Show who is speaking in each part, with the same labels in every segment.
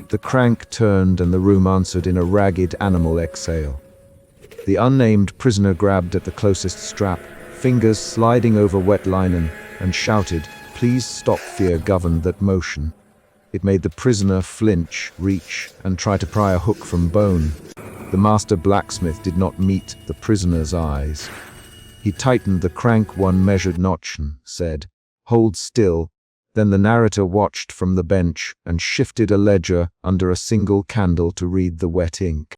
Speaker 1: The crank turned and the room answered in a ragged animal exhale. The unnamed prisoner grabbed at the closest strap, fingers sliding over wet linen, and shouted, "Please stop!" Fear governed that motion. It made the prisoner flinch, reach, and try to pry a hook from bone. The master blacksmith did not meet the prisoner's eyes. He tightened the crank one measured notch and said, "Hold still." Then the narrator watched from the bench and shifted a ledger under a single candle to read the wet ink.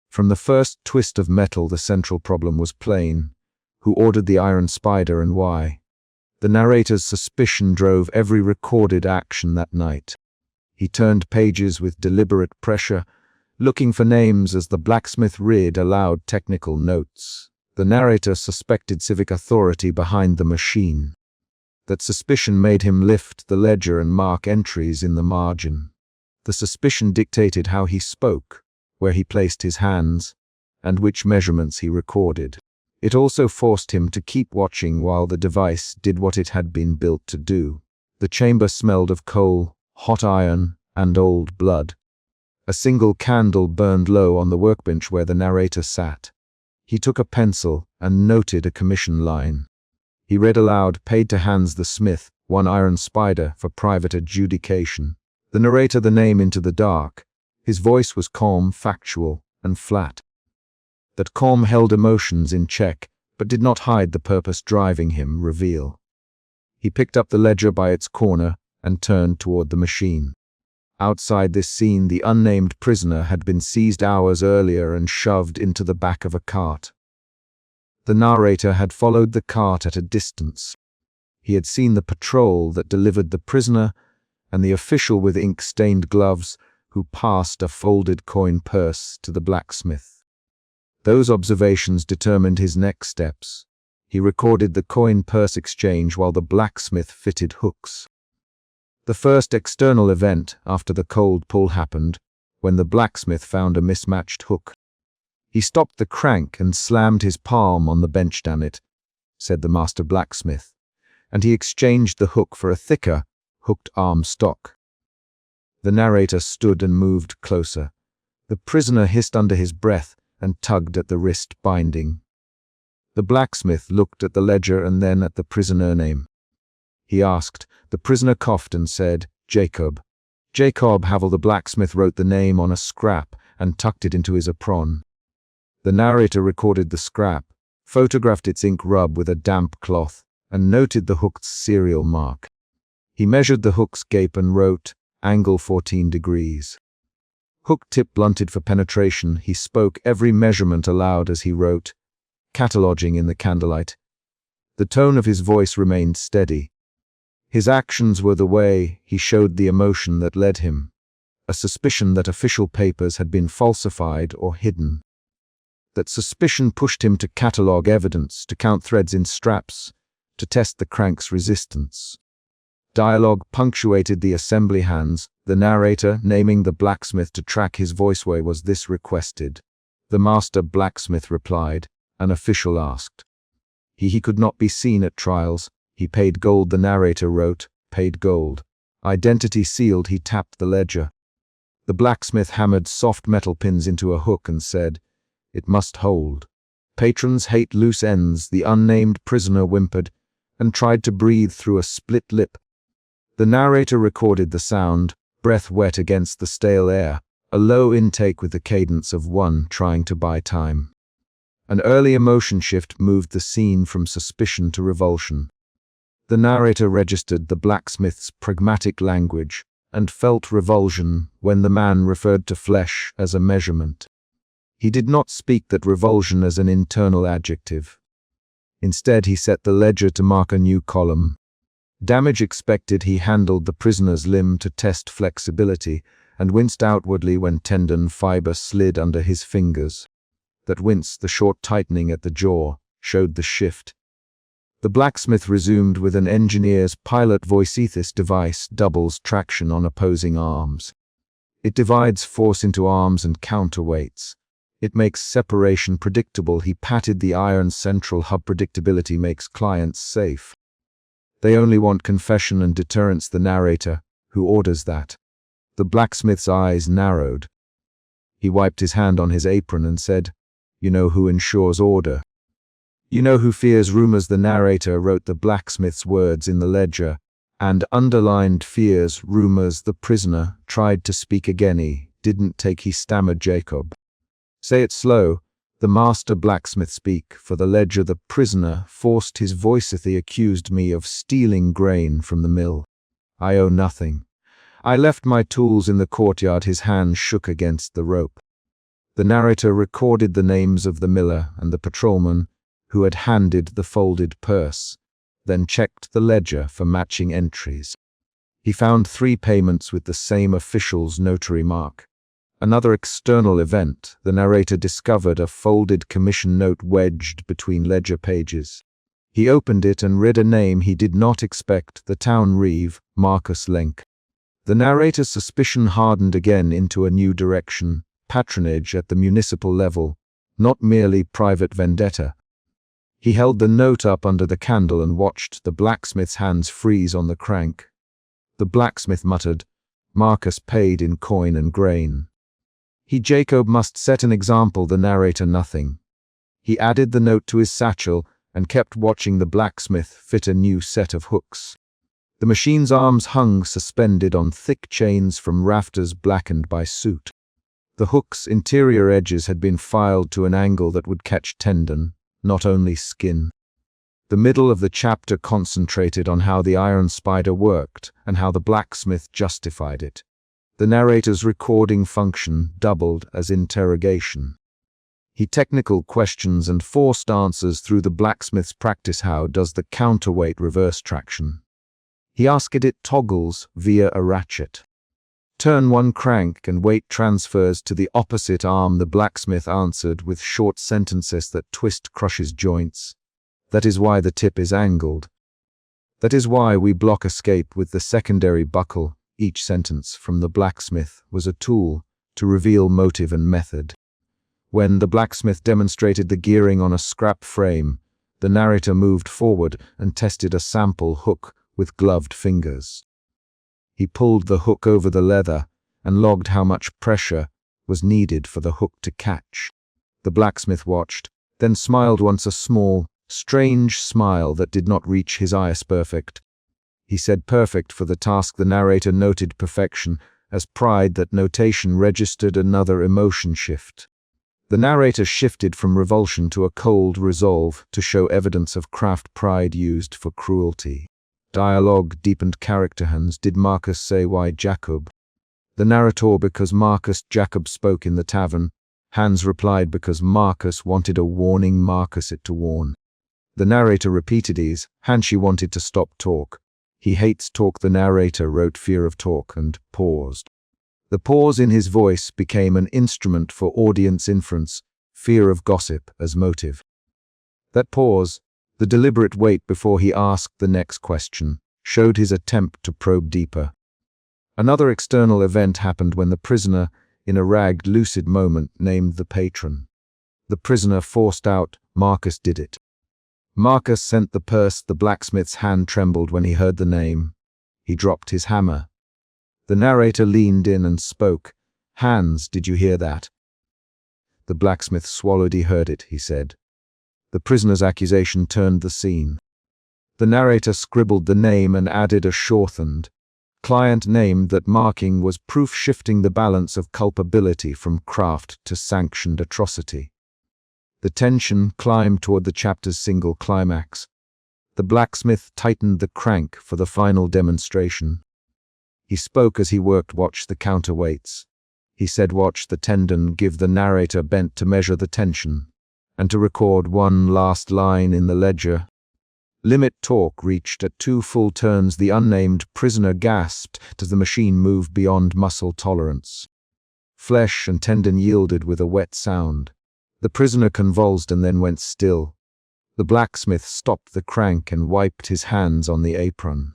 Speaker 1: From the first twist of metal, the central problem was plain. Who ordered the iron spider and why? The narrator's suspicion drove every recorded action that night. He turned pages with deliberate pressure, looking for names as the blacksmith read aloud technical notes. The narrator suspected civic authority behind the machine. That suspicion made him lift the ledger and mark entries in the margin. The suspicion dictated how he spoke, where he placed his hands, and which measurements he recorded. It also forced him to keep watching while the device did what it had been built to do. The chamber smelled of coal, hot iron, and old blood. A single candle burned low on the workbench where the narrator sat. He took a pencil and noted a commission line. He read aloud, "Paid to Hans the Smith, 1 iron spider for private adjudication." The narrator the name into the dark. His voice was calm, factual, and flat. That calm held emotions in check, but did not hide the purpose driving him, reveal. He picked up the ledger by its corner and turned toward the machine. Outside this scene, the unnamed prisoner had been seized hours earlier and shoved into the back of a cart. The narrator had followed the cart at a distance. He had seen the patrol that delivered the prisoner and the official with ink-stained gloves who passed a folded coin purse to the blacksmith. Those observations determined his next steps. He recorded the coin purse exchange while the blacksmith fitted hooks. The first external event after the cold pull happened when the blacksmith found a mismatched hook. He stopped the crank and slammed his palm on the bench. "Damn it," said the master blacksmith, and he exchanged the hook for a thicker, hooked arm stock. The narrator stood and moved closer. The prisoner hissed under his breath and tugged at the wrist binding. The blacksmith looked at the ledger and then at the prisoner name. He asked. The prisoner coughed and said, "Jacob." Jacob Havel. The blacksmith wrote the name on a scrap and tucked it into his apron. The narrator recorded the scrap, photographed its ink rub with a damp cloth, and noted the hook's serial mark. He measured the hook's gape and wrote, "Angle 14 degrees." Hook tip blunted for penetration. He spoke every measurement aloud as he wrote, cataloging in the candlelight. The tone of his voice remained steady. His actions were the way he showed the emotion that led him, a suspicion that official papers had been falsified or hidden. That suspicion pushed him to catalog evidence, to count threads in straps, to test the crank's resistance. Dialogue punctuated the assembly hands. The narrator, naming the blacksmith to track his voiceway, was this requested. The master blacksmith replied. An official asked. He could not be seen at trials. He paid gold. The narrator wrote, "Paid gold." Identity sealed. He tapped the ledger. The blacksmith hammered soft metal pins into a hook and said, "It must hold." Patrons hate loose ends. The unnamed prisoner whimpered and tried to breathe through a split lip. The narrator recorded the sound, breath wet against the stale air, a low intake with the cadence of one trying to buy time. An early emotion shift moved the scene from suspicion to revulsion. The narrator registered the blacksmith's pragmatic language and felt revulsion when the man referred to flesh as a measurement. He did not speak that revulsion as an internal adjective. Instead, he set the ledger to mark a new column. Damage expected. He handled the prisoner's limb to test flexibility and winced outwardly when tendon fiber slid under his fingers. That wince, the short tightening at the jaw, showed the shift. The blacksmith resumed with an engineer's pilot voice. This device doubles traction on opposing arms. It divides force into arms and counterweights. It makes separation predictable. He patted the iron central hub. Predictability makes clients safe. They only want confession and deterrence. The narrator, who orders that? The blacksmith's eyes narrowed. He wiped his hand on his apron and said, "You know who ensures order. You know who fears rumors." The narrator wrote the blacksmith's words in the ledger, and underlined fears rumors. The prisoner tried to speak again. He didn't take. He stammered, "Jacob. Say it slow." The master blacksmith speak for the ledger. The prisoner forced his voice. "They accused me of stealing grain from the mill. I owe nothing. I left my tools in the courtyard." His hand shook against the rope. The narrator recorded the names of the miller and the patrolman who had handed the folded purse, then checked the ledger for matching entries. He found 3 payments with the same official's notary mark. Another external event, the narrator discovered a folded commission note wedged between ledger pages. He opened it and read a name he did not expect, the town reeve, Marcus Lenk. The narrator's suspicion hardened again into a new direction, patronage at the municipal level, not merely private vendetta. He held the note up under the candle and watched the blacksmith's hands freeze on the crank. The blacksmith muttered, "Marcus paid in coin and grain. Jacob must set an example." The narrator nothing. He added the note to his satchel and kept watching the blacksmith fit a new set of hooks. The machine's arms hung suspended on thick chains from rafters blackened by soot. The hook's interior edges had been filed to an angle that would catch tendon, not only skin. The middle of the chapter concentrated on how the iron spider worked and how the blacksmith justified it. The narrator's recording function doubled as interrogation. He technical questions and forced answers through the blacksmith's practice. How does the counterweight reverse traction? He asked it toggles via a ratchet. Turn one crank and weight transfers to the opposite arm. The blacksmith answered with short sentences that twist crushes joints. That is why the tip is angled. That is why we block escape with the secondary buckle. Each sentence from the blacksmith was a tool to reveal motive and method. When the blacksmith demonstrated the gearing on a scrap frame, the narrator moved forward and tested a sample hook with gloved fingers. He pulled the hook over the leather and logged how much pressure was needed for the hook to catch. The blacksmith watched, then smiled once, a small, strange smile that did not reach his eyes. "Perfect." He said perfect for the task. The narrator noted perfection as pride. That notation registered another emotion shift. The narrator shifted from revulsion to a cold resolve to show evidence of craft. Pride used for cruelty. Dialogue deepened character. Hans, did Marcus say why Jacob? The narrator, because Marcus. Jacob spoke in the tavern. Hans replied, because Marcus wanted a warning. Marcus it to warn. The narrator repeated these. Hans, she wanted to stop talk. He hates talk. The narrator wrote fear of talk and paused. The pause in his voice became an instrument for audience inference, fear of gossip as motive. That pause, the deliberate wait before he asked the next question, showed his attempt to probe deeper. Another external event happened when the prisoner, in a ragged, lucid moment, named the patron. The prisoner forced out, "Marcus did it." Marcus sent the purse. The blacksmith's hand trembled when he heard the name. He dropped his hammer. The narrator leaned in and spoke. "Hans, did you hear that?" The blacksmith swallowed. "He heard it," he said. The prisoner's accusation turned the scene. The narrator scribbled the name and added a shortened client name. That marking was proof, shifting the balance of culpability from craft to sanctioned atrocity. The tension climbed toward the chapter's single climax. The blacksmith tightened the crank for the final demonstration. He spoke as he worked. "Watch the counterweights." He said, "Watch the tendon." Give the narrator bent to measure the tension and to record one last line in the ledger. Limit torque reached at 2 full turns. The unnamed prisoner gasped as the machine moved beyond muscle tolerance. Flesh and tendon yielded with a wet sound. The prisoner convulsed and then went still. The blacksmith stopped the crank and wiped his hands on the apron.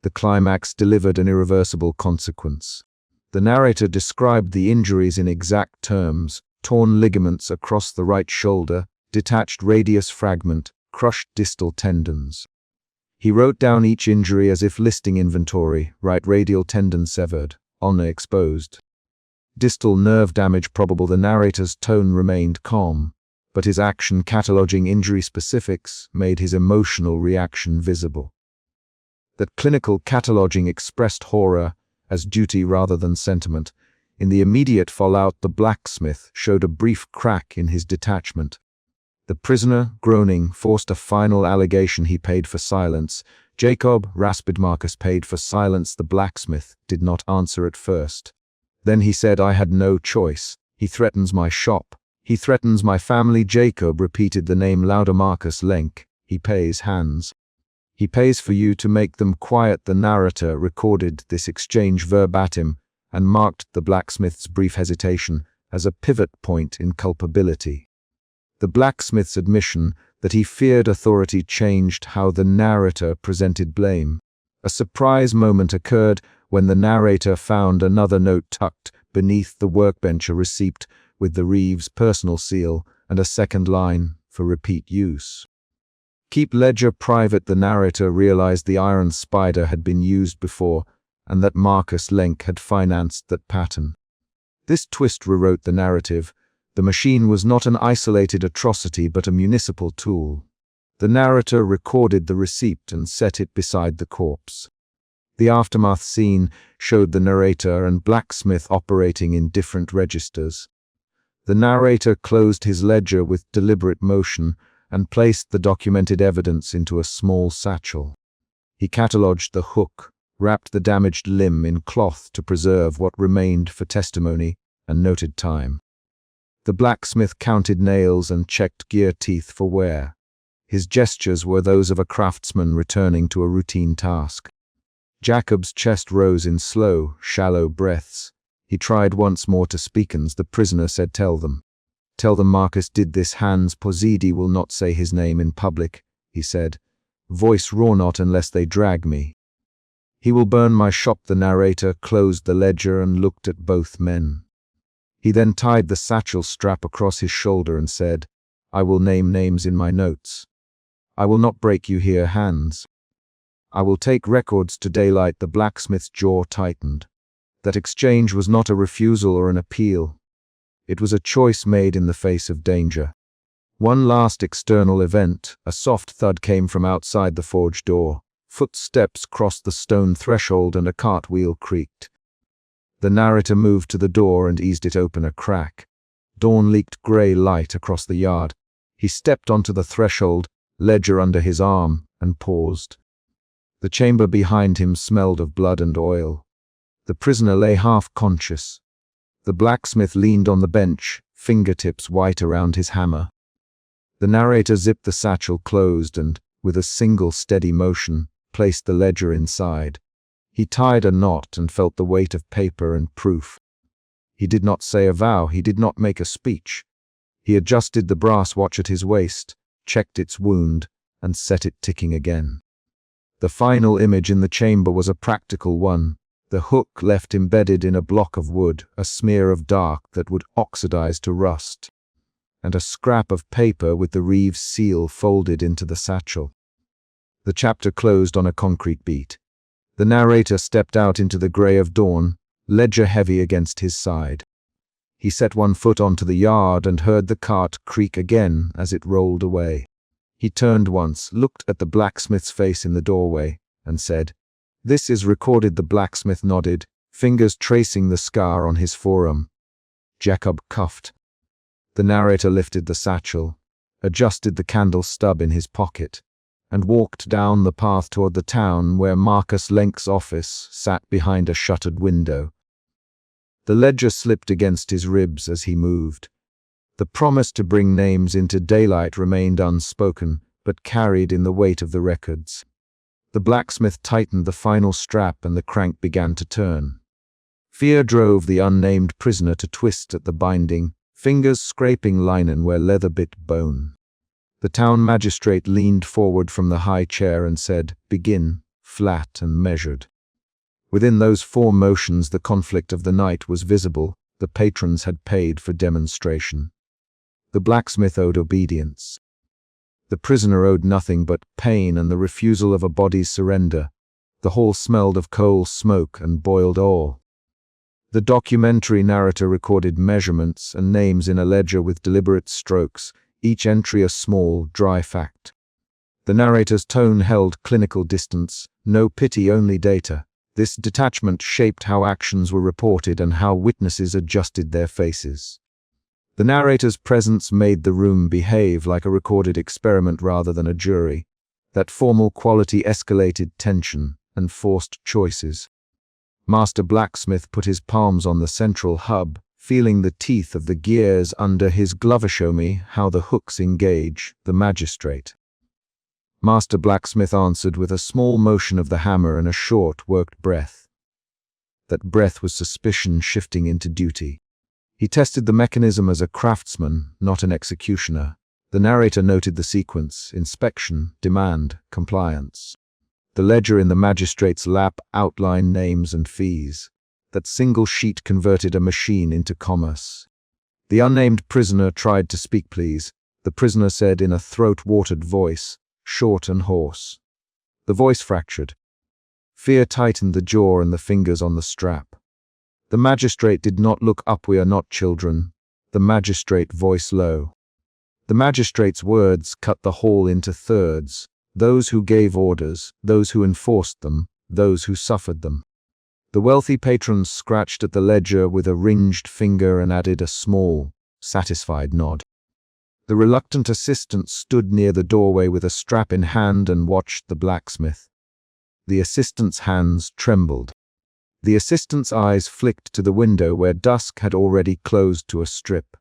Speaker 1: The climax delivered an irreversible consequence. The narrator described the injuries in exact terms: torn ligaments across the right shoulder, detached radius fragment, crushed distal tendons. He wrote down each injury as if listing inventory: right radial tendon severed, ulna exposed. Distal nerve damage probable. The narrator's tone remained calm, but his action cataloging injury specifics made his emotional reaction visible. That clinical cataloging expressed horror as duty rather than sentiment. In the immediate fallout, the blacksmith showed a brief crack in his detachment. The prisoner, groaning, forced a final allegation. He paid for silence. Jacob, rasped Marcus, paid for silence. The blacksmith did not answer at first. Then he said, I had no choice. He threatens my shop. He threatens my family. Jacob repeated the name louder. Marcus Lenk. He pays Hans. He pays for you to make them quiet. The narrator recorded this exchange verbatim and marked the blacksmith's brief hesitation as a pivot point in culpability. The blacksmith's admission that he feared authority changed how the narrator presented blame. A surprise moment occurred when the narrator found another note tucked beneath the workbench, a receipt with the Reeves' personal seal and a second line for repeat use. Keep ledger private. The narrator realized the iron spider had been used before and that Marcus Lenk had financed that pattern. This twist rewrote the narrative. The machine was not an isolated atrocity but a municipal tool. The narrator recorded the receipt and set it beside the corpse. The aftermath scene showed the narrator and blacksmith operating in different registers. The narrator closed his ledger with deliberate motion and placed the documented evidence into a small satchel. He catalogued the hook, wrapped the damaged limb in cloth to preserve what remained for testimony, and noted time. The blacksmith counted nails and checked gear teeth for wear. His gestures were those of a craftsman returning to a routine task. Jacob's chest rose in slow, shallow breaths. He tried once more to speak. The prisoner said, Tell them Marcus did this. Hans Pozidi will not say his name in public, he said. Voice raw, not unless they drag me. He will burn my shop. The narrator closed the ledger and looked at both men. He then tied the satchel strap across his shoulder and said, I will name names in my notes. I will not break you here, Hans. I will take records to daylight. The blacksmith's jaw tightened. That exchange was not a refusal or an appeal. It was a choice made in the face of danger. One last external event, a soft thud came from outside the forge door. Footsteps crossed the stone threshold and a cartwheel creaked. The narrator moved to the door and eased it open a crack. Dawn leaked grey light across the yard. He stepped onto the threshold, ledger under his arm, and paused. The chamber behind him smelled of blood and oil. The prisoner lay half-conscious. The blacksmith leaned on the bench, fingertips white around his hammer. The narrator zipped the satchel closed and, with a single steady motion, placed the ledger inside. He tied a knot and felt the weight of paper and proof. He did not say a vow, he did not make a speech. He adjusted the brass watch at his waist, checked its wound, and set it ticking again. The final image in the chamber was a practical one. The hook left embedded in a block of wood, a smear of dark that would oxidize to rust, and a scrap of paper with the Reeves seal folded into the satchel. The chapter closed on a concrete beat. The narrator stepped out into the grey of dawn, ledger heavy against his side. He set one foot onto the yard and heard the cart creak again as it rolled away. He turned once, looked at the blacksmith's face in the doorway, and said, This is recorded. The blacksmith nodded, fingers tracing the scar on his forearm. Jacob coughed. The narrator lifted the satchel, adjusted the candle stub in his pocket, and walked down the path toward the town where Marcus Lenk's office sat behind a shuttered window. The ledger slipped against his ribs as he moved. The promise to bring names into daylight remained unspoken, but carried in the weight of the records. The blacksmith tightened the final strap and the crank began to turn. Fear drove the unnamed prisoner to twist at the binding, fingers scraping linen where leather bit bone. The town magistrate leaned forward from the high chair and said, Begin, flat and measured. Within those 4 motions the conflict of the night was visible. The patrons had paid for demonstration. The blacksmith owed obedience. The prisoner owed nothing but pain and the refusal of a body's surrender. The hall smelled of coal, smoke, and boiled oil. The documentary narrator recorded measurements and names in a ledger with deliberate strokes, each entry a small, dry fact. The narrator's tone held clinical distance, no pity, only data. This detachment shaped how actions were reported and how witnesses adjusted their faces. The narrator's presence made the room behave like a recorded experiment rather than a jury. That formal quality escalated tension and forced choices. Master Blacksmith put his palms on the central hub, feeling the teeth of the gears under his glove. Show me how the hooks engage, the magistrate. Master Blacksmith answered with a small motion of the hammer and a short, worked breath. That breath was suspicion shifting into duty. He tested the mechanism as a craftsman, not an executioner. The narrator noted the sequence: inspection, demand, compliance. The ledger in the magistrate's lap outlined names and fees. That single sheet converted a machine into commerce. The unnamed prisoner tried to speak. Please, the prisoner said in a throat-watered voice, short and hoarse. The voice fractured. Fear tightened the jaw and the fingers on the strap. The magistrate did not look up. We are not children. The magistrate, voice low. The magistrate's words cut the hall into thirds. Those who gave orders, those who enforced them, those who suffered them. The wealthy patron scratched at the ledger with a ringed finger and added a small, satisfied nod. The reluctant assistant stood near the doorway with a strap in hand and watched the blacksmith. The assistant's hands trembled. The assistant's eyes flicked to the window where dusk had already closed to a strip.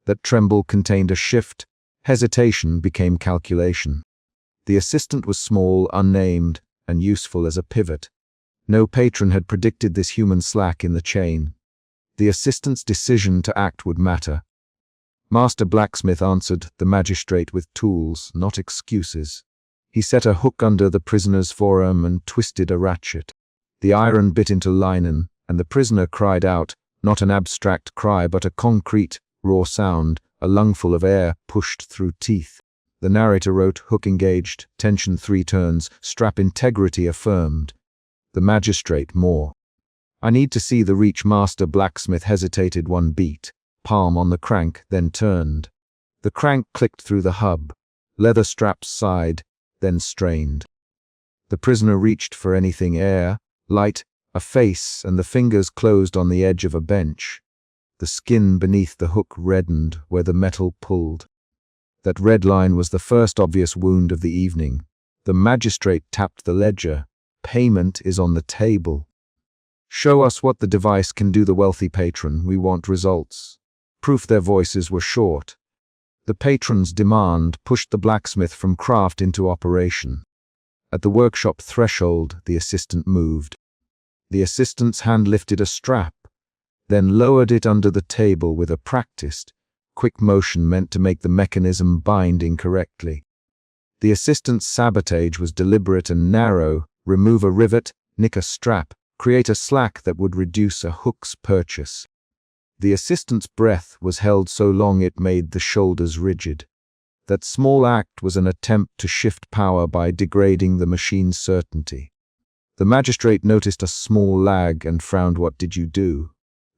Speaker 1: That tremble contained a shift. Hesitation became calculation. The assistant was small, unnamed, and useful as a pivot. No patron had predicted this human slack in the chain. The assistant's decision to act would matter. Master Blacksmith answered the magistrate with tools, not excuses. He set a hook under the prisoner's forearm and twisted a ratchet. The iron bit into linen, and the prisoner cried out, not an abstract cry but a concrete, raw sound, a lungful of air pushed through teeth. The narrator wrote, hook engaged, tension 3 turns, strap integrity affirmed. The magistrate, more. I need to see the reach. Master Blacksmith hesitated 1 beat, palm on the crank, then turned. The crank clicked through the hub. Leather straps sighed, then strained. The prisoner reached for anything: air, light, a face, and the fingers closed on the edge of a bench. The skin beneath the hook reddened where the metal pulled. That red line was the first obvious wound of the evening. The magistrate tapped the ledger. Payment is on the table. Show us what the device can do. The wealthy patron, we want results. Proof. Their voices were short. The patron's demand pushed the blacksmith from craft into operation. At the workshop threshold, the assistant moved. The assistant's hand lifted a strap, then lowered it under the table with a practiced, quick motion meant to make the mechanism bind incorrectly. The assistant's sabotage was deliberate and narrow: remove a rivet, nick a strap, create a slack that would reduce a hook's purchase. The assistant's breath was held so long it made the shoulders rigid. That small act was an attempt to shift power by degrading the machine's certainty. The magistrate noticed a small lag and frowned. What did you do?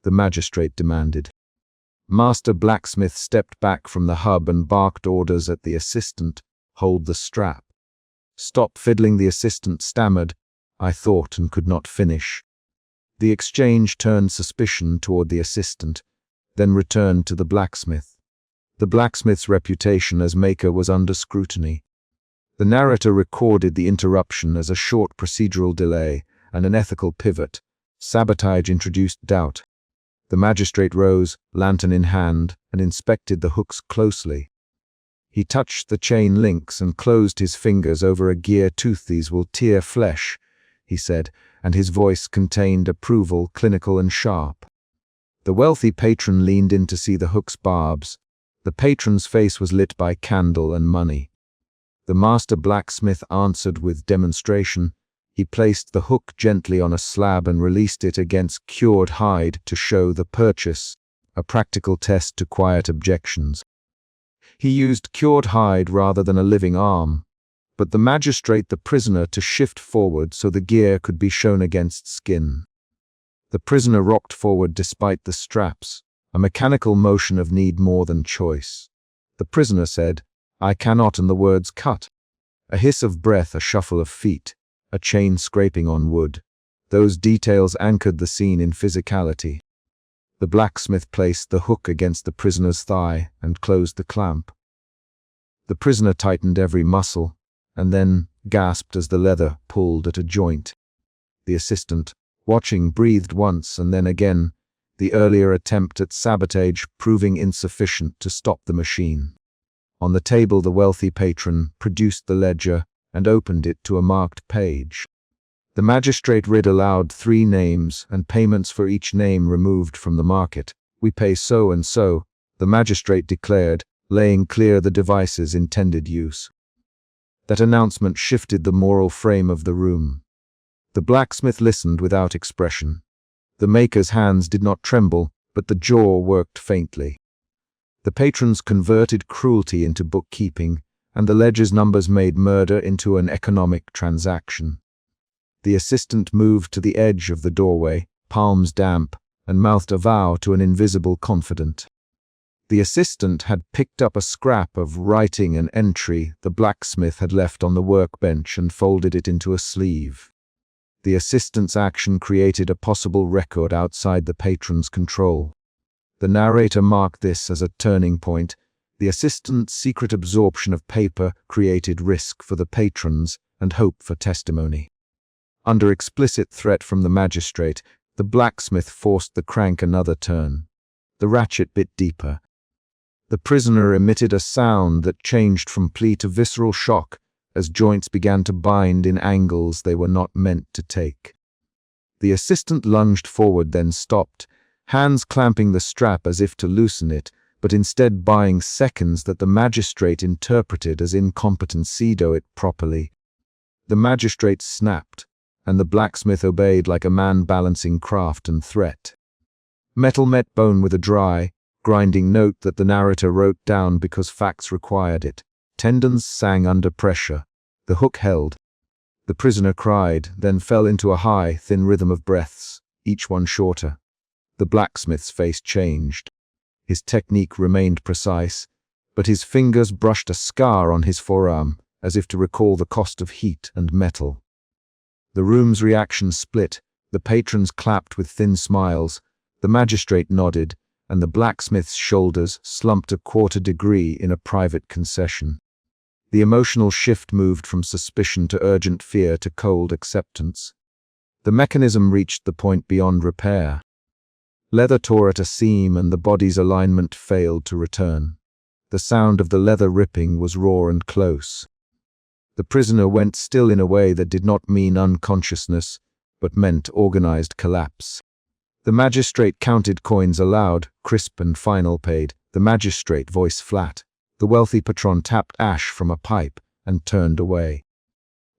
Speaker 1: The magistrate demanded. Master Blacksmith stepped back from the hub and barked orders at the assistant. Hold the strap. Stop fiddling. The assistant stammered. I thought, and could not finish. The exchange turned suspicion toward the assistant, then returned to the blacksmith. The blacksmith's reputation as maker was under scrutiny. The narrator recorded the interruption as a short procedural delay and an ethical pivot. Sabotage introduced doubt. The magistrate rose, lantern in hand, and inspected the hooks closely. He touched the chain links and closed his fingers over a gear tooth. These will tear flesh, he said, and his voice contained approval, clinical and sharp. The wealthy patron leaned in to see the hook's barbs. The patron's face was lit by candle and money. The master blacksmith answered with demonstration. He placed the hook gently on a slab and released it against cured hide to show the purchase, a practical test to quiet objections. He used cured hide rather than a living arm, but the magistrate the prisoner to shift forward so the gear could be shown against skin. The prisoner rocked forward despite the straps, a mechanical motion of need more than choice. The prisoner said, "I cannot," and the words cut. A hiss of breath, a shuffle of feet, a chain scraping on wood. Those details anchored the scene in physicality. The blacksmith placed the hook against the prisoner's thigh and closed the clamp. The prisoner tightened every muscle, and then gasped as the leather pulled at a joint. The assistant, watching, breathed once and then again, the earlier attempt at sabotage proving insufficient to stop the machine. On the table, the wealthy patron produced the ledger and opened it to a marked page. The magistrate read aloud 3 names and payments for each name removed from the market. "We pay so and so," the magistrate declared, laying clear the device's intended use. That announcement shifted the moral frame of the room. The blacksmith listened without expression. The maker's hands did not tremble, but the jaw worked faintly. The patrons converted cruelty into bookkeeping, and the ledger's numbers made murder into an economic transaction. The assistant moved to the edge of the doorway, palms damp, and mouthed a vow to an invisible confidant. The assistant had picked up a scrap of writing an entry the blacksmith had left on the workbench and folded it into a sleeve. The assistant's action created a possible record outside the patron's control. The narrator marked this as a turning point. The assistant's secret absorption of paper created risk for the patrons and hope for testimony. Under explicit threat from the magistrate, the blacksmith forced the crank another turn. The ratchet bit deeper. The prisoner emitted a sound that changed from plea to visceral shock as joints began to bind in angles they were not meant to take. The assistant lunged forward, then stopped, hands clamping the strap as if to loosen it, but instead buying seconds that the magistrate interpreted as incompetent. "Do it properly." The magistrate snapped, and the blacksmith obeyed like a man balancing craft and threat. Metal met bone with a dry, grinding note that the narrator wrote down because facts required it. Tendons sang under pressure. The hook held. The prisoner cried, then fell into a high, thin rhythm of breaths, each one shorter. The blacksmith's face changed. His technique remained precise, but his fingers brushed a scar on his forearm, as if to recall the cost of heat and metal. The room's reaction split. The patrons clapped with thin smiles, the magistrate nodded, and the blacksmith's shoulders slumped a quarter degree in a private concession. The emotional shift moved from suspicion to urgent fear to cold acceptance. The mechanism reached the point beyond repair. Leather tore at a seam and the body's alignment failed to return. The sound of the leather ripping was raw and close. The prisoner went still in a way that did not mean unconsciousness, but meant organized collapse. The magistrate counted coins aloud, crisp and final paid, the magistrate voice flat. The wealthy patron tapped ash from a pipe and turned away.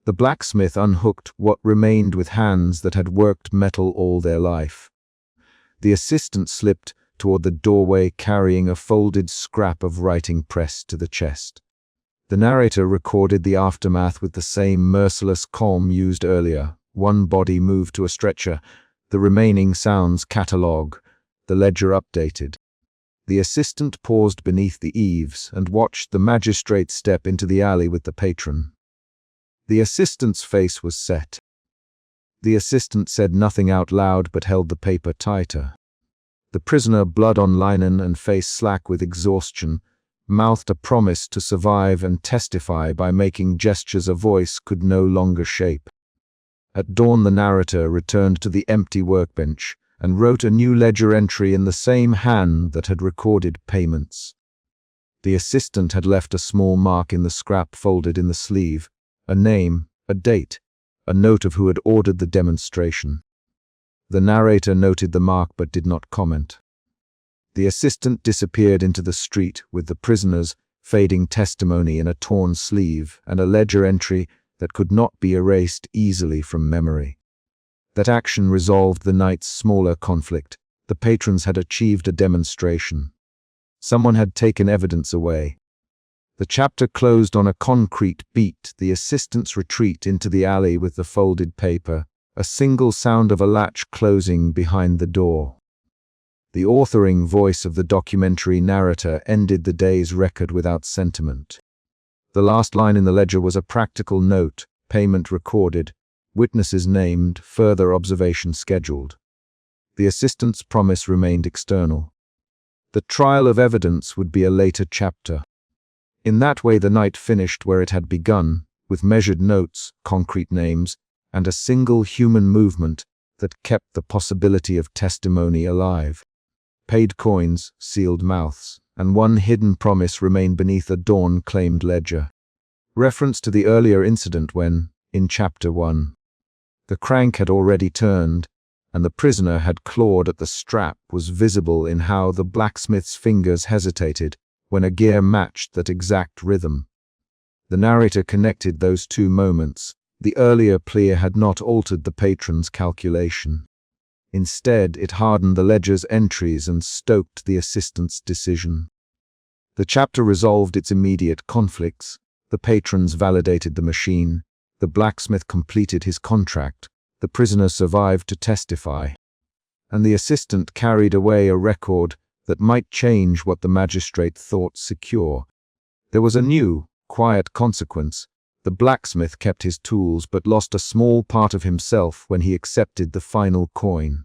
Speaker 1: The blacksmith unhooked what remained with hands that had worked metal all their life. The assistant slipped toward the doorway carrying a folded scrap of writing pressed to the chest. The narrator recorded the aftermath with the same merciless calm used earlier. One body moved to a stretcher, the remaining sounds catalogue, the ledger updated. The assistant paused beneath the eaves and watched the magistrate step into the alley with the patron. The assistant's face was set. The assistant said nothing out loud but held the paper tighter. The prisoner, blood on linen and face slack with exhaustion, mouthed a promise to survive and testify by making gestures a voice could no longer shape. At dawn, the narrator returned to the empty workbench and wrote a new ledger entry in the same hand that had recorded payments. The assistant had left a small mark in the scrap folded in the sleeve, a name, a date, a note of who had ordered the demonstration. The narrator noted the mark but did not comment. The assistant disappeared into the street with the prisoner's fading testimony in a torn sleeve and a ledger entry that could not be erased easily from memory. That action resolved the night's smaller conflict. The patrons had achieved a demonstration. Someone had taken evidence away. The chapter closed on a concrete beat, the assistant's retreat into the alley with the folded paper, a single sound of a latch closing behind the door. The authoring voice of the documentary narrator ended the day's record without sentiment. The last line in the ledger was a practical note, payment recorded, witnesses named, further observation scheduled. The assistant's promise remained external. The trial of evidence would be a later chapter. In that way the night finished where it had begun, with measured notes, concrete names, and a single human movement that kept the possibility of testimony alive. Paid coins, sealed mouths, and one hidden promise remained beneath a dawn-claimed ledger. Reference to the earlier incident when, in Chapter 1, the crank had already turned, and the prisoner had clawed at the strap was visible in how the blacksmith's fingers hesitated when a gear matched that exact rhythm. The narrator connected those two moments. The earlier plea had not altered the patron's calculation. Instead, it hardened the ledger's entries and stoked the assistant's decision. The chapter resolved its immediate conflicts. The patrons validated the machine. The blacksmith completed his contract. The prisoner survived to testify. And the assistant carried away a record that might change what the magistrate thought secure. There was a new, quiet consequence. The blacksmith kept his tools but lost a small part of himself when he accepted the final coin.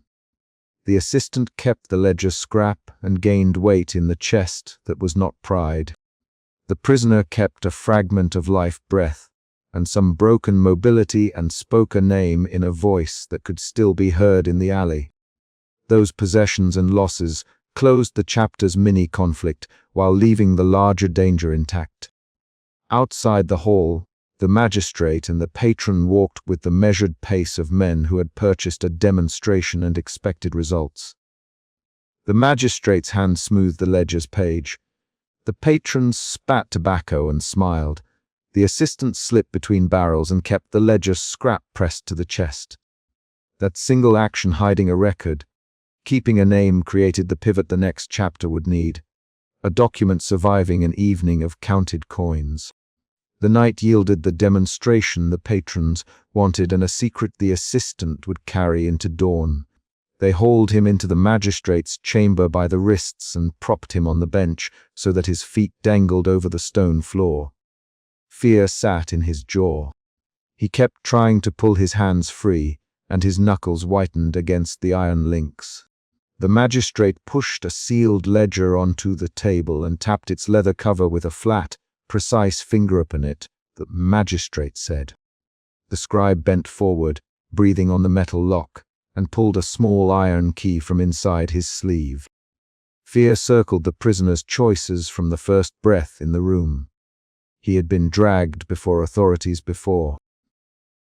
Speaker 1: The assistant kept the ledger scrap and gained weight in the chest that was not pride. The prisoner kept a fragment of life breath and some broken mobility and spoke a name in a voice that could still be heard in the alley. Those possessions and losses closed the chapter's mini-conflict while leaving the larger danger intact. Outside the hall, the magistrate and the patron walked with the measured pace of men who had purchased a demonstration and expected results. The magistrate's hand smoothed the ledger's page. The patron spat tobacco and smiled. The assistant slipped between barrels and kept the ledger scrap pressed to the chest. That single action hiding a record, keeping a name created the pivot the next chapter would need, a document surviving an evening of counted coins. The night yielded the demonstration the patrons wanted and a secret the assistant would carry into dawn. They hauled him into the magistrate's chamber by the wrists and propped him on the bench so that his feet dangled over the stone floor. Fear sat in his jaw. He kept trying to pull his hands free, and his knuckles whitened against the iron links. The magistrate pushed a sealed ledger onto the table and tapped its leather cover with a flat, precise finger upon it, the magistrate said. The scribe bent forward, breathing on the metal lock, and pulled a small iron key from inside his sleeve. Fear circled the prisoner's choices from the first breath in the room. He had been dragged before authorities before.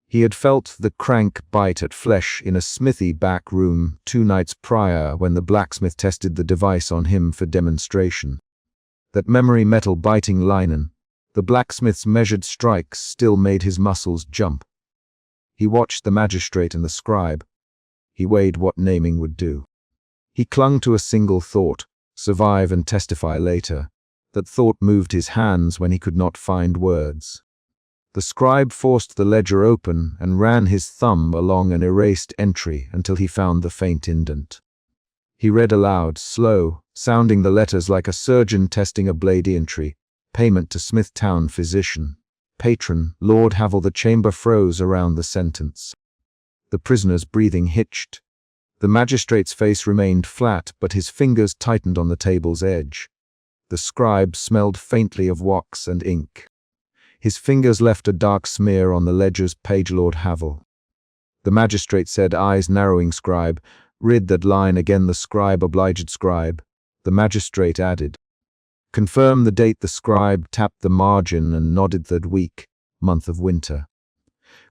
Speaker 1: He had felt the crank bite at flesh in a smithy back room 2 nights prior when the blacksmith tested the device on him for demonstration. That memory metal biting linen, the blacksmith's measured strikes still made his muscles jump. He watched the magistrate and the scribe. He weighed what naming would do. He clung to a single thought, survive and testify later. That thought moved his hands when he could not find words. The scribe forced the ledger open and ran his thumb along an erased entry until he found the faint indent. He read aloud, slow, sounding the letters like a surgeon testing a blade entry. Payment to Smithtown physician. Patron, Lord Havel. The chamber froze around the sentence. The prisoner's breathing hitched. The magistrate's face remained flat, but his fingers tightened on the table's edge. The scribe smelled faintly of wax and ink. His fingers left a dark smear on the ledger's page. Lord Havel. The magistrate said, eyes narrowing. Scribe, read that line again. The scribe obliged. Scribe. The magistrate added. Confirm the date. The scribe tapped the margin and nodded. 3rd week, month of winter.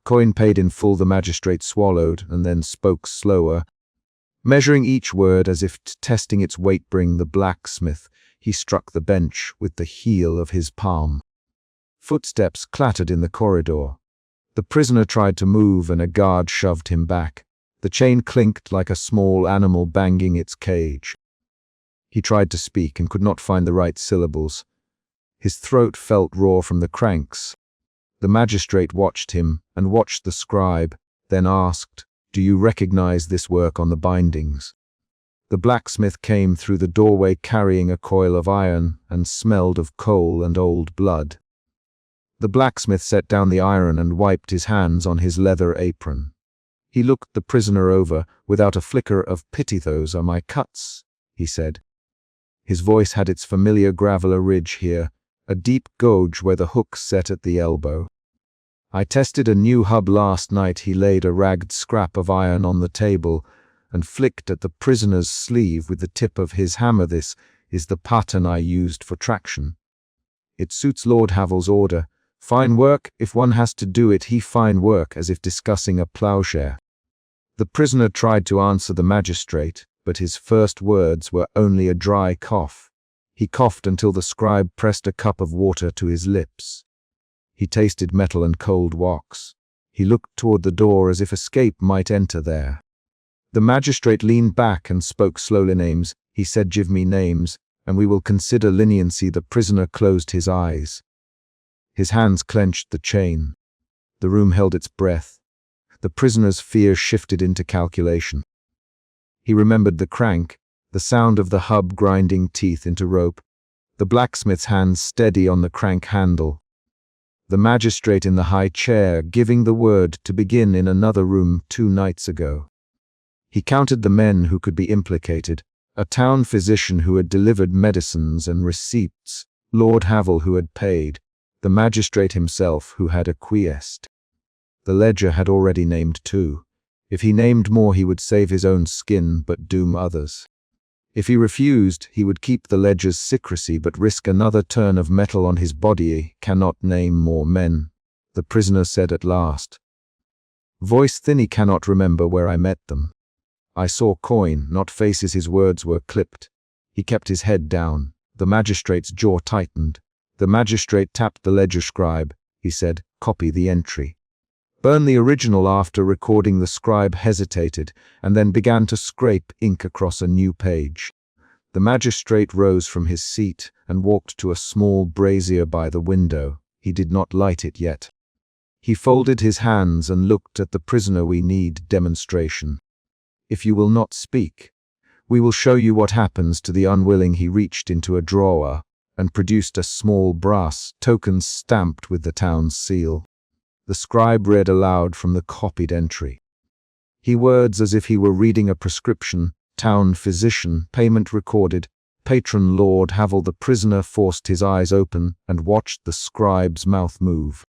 Speaker 1: Coin paid in full. The magistrate swallowed and then spoke slower, measuring each word as if testing its weight. Bring the blacksmith. He struck the bench with the heel of his palm. Footsteps clattered in the corridor. The prisoner tried to move and a guard shoved him back. The chain clinked like a small animal banging its cage. He tried to speak and could not find the right syllables. His throat felt raw from the cranks. The magistrate watched him and watched the scribe, then asked, Do you recognize this work on the bindings?" The blacksmith came through the doorway carrying a coil of iron and smelled of coal and old blood. The blacksmith set down the iron and wiped his hands on his leather apron. He looked the prisoner over without a flicker of pity. "Those are my cuts," he said. His voice had its familiar graveler ridge here, a deep gouge where the hook set at the elbow. "I tested a new hub last night." He laid a ragged scrap of iron on the table and flicked at the prisoner's sleeve with the tip of his hammer. "This is the pattern I used for traction. It suits Lord Havel's order. Fine work, if one has to do it." He fine work, as if discussing a plowshare. The prisoner tried to answer the magistrate, but his first words were only a dry cough. He coughed until the scribe pressed a cup of water to his lips. He tasted metal and cold wax. He looked toward the door as if escape might enter there. The magistrate leaned back and spoke slowly. "Names," he said. "Give me names, and we will consider leniency." The prisoner closed his eyes. His hands clenched the chain. The room held its breath. The prisoner's fear shifted into calculation. He remembered the crank, the sound of the hub grinding teeth into rope, the blacksmith's hands steady on the crank handle, the magistrate in the high chair giving the word to begin in another room 2 nights ago. He counted the men who could be implicated: a town physician who had delivered medicines and receipts, Lord Havel who had paid, the magistrate himself who had acquiesced. The ledger had already named 2. If he named more, he would save his own skin but doom others. If he refused, he would keep the ledger's secrecy but risk another turn of metal on his body. "Cannot name more men," the prisoner said at last. Voice thin. "He cannot remember where I met them. I saw coin, not faces." His words were clipped. He kept his head down. The magistrate's jaw tightened. The magistrate tapped the ledger. "Scribe," he said, "copy the entry. Burn the original." After recording, the scribe hesitated and then began to scrape ink across a new page. The magistrate rose from his seat and walked to a small brazier by the window. He did not light it yet. He folded his hands and looked at the prisoner. "We need demonstration. If you will not speak, we will show you what happens to the unwilling." He reached into a drawer and produced a small brass token stamped with the town's seal. The scribe read aloud from the copied entry. He words as if he were reading a prescription: "Town physician, payment recorded, patron Lord Havel." The prisoner forced his eyes open and watched the scribe's mouth move.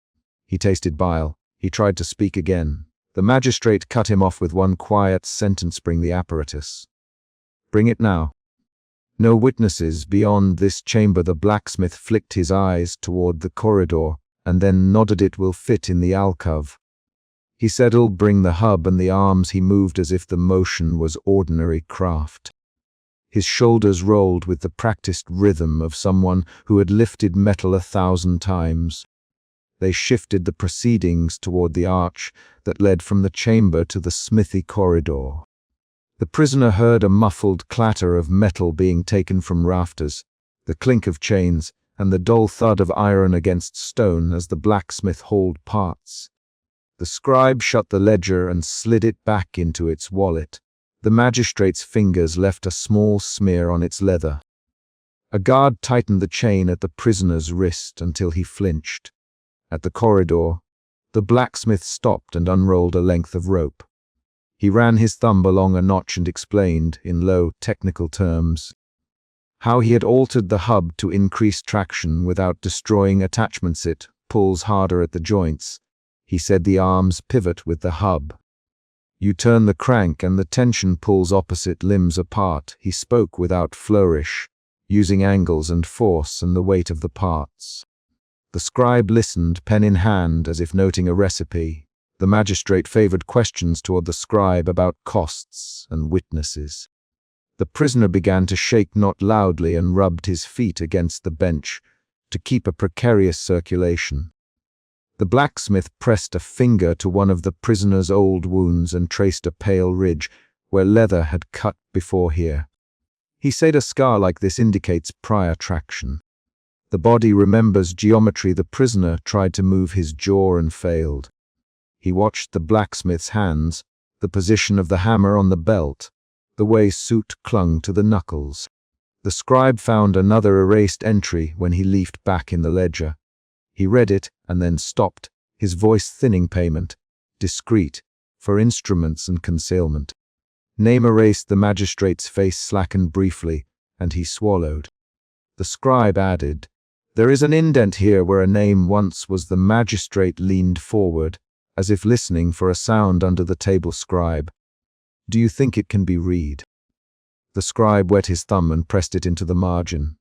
Speaker 1: He tasted bile. He tried to speak again. The magistrate cut him off with one quiet sentence: "Bring the apparatus. Bring it now. No witnesses beyond this chamber." The blacksmith flicked his eyes toward the corridor and then nodded. "It will fit in the alcove." He said, "I'll bring the hub," and the arms he moved as if the motion was ordinary craft. His shoulders rolled with the practiced rhythm of someone who had lifted metal 1,000 times. They shifted the proceedings toward the arch that led from the chamber to the smithy corridor. The prisoner heard a muffled clatter of metal being taken from rafters, the clink of chains, and the dull thud of iron against stone as the blacksmith hauled parts. The scribe shut the ledger and slid it back into its wallet. The magistrate's fingers left a small smear on its leather. A guard tightened the chain at the prisoner's wrist until he flinched. At the corridor, the blacksmith stopped and unrolled a length of rope. He ran his thumb along a notch and explained, in low, technical terms, how he had altered the hub to increase traction without destroying attachments. "It pulls harder at the joints," he said. "The arms pivot with the hub. You turn the crank and the tension pulls opposite limbs apart." He spoke without flourish, using angles and force and the weight of the parts. The scribe listened, pen in hand, as if noting a recipe. The magistrate favored questions toward the scribe about costs and witnesses. The prisoner began to shake, not loudly, and rubbed his feet against the bench to keep a precarious circulation. The blacksmith pressed a finger to one of the prisoner's old wounds and traced a pale ridge where leather had cut before here. He said, "A scar like this indicates prior traction. The body remembers geometry." The prisoner tried to move his jaw and failed. He watched the blacksmith's hands, the position of the hammer on the belt, the way soot clung to the knuckles. The scribe found another erased entry when he leafed back in the ledger. He read it and then stopped, his voice thinning payment, discreet, for instruments and concealment. Name erased, the magistrate's face slackened briefly, and he swallowed. The scribe added, "There is an indent here where a name once was." The magistrate leaned forward, as if listening for a sound under the table. Scribe, do you think it can be read? The scribe wet his thumb and pressed it into the margin.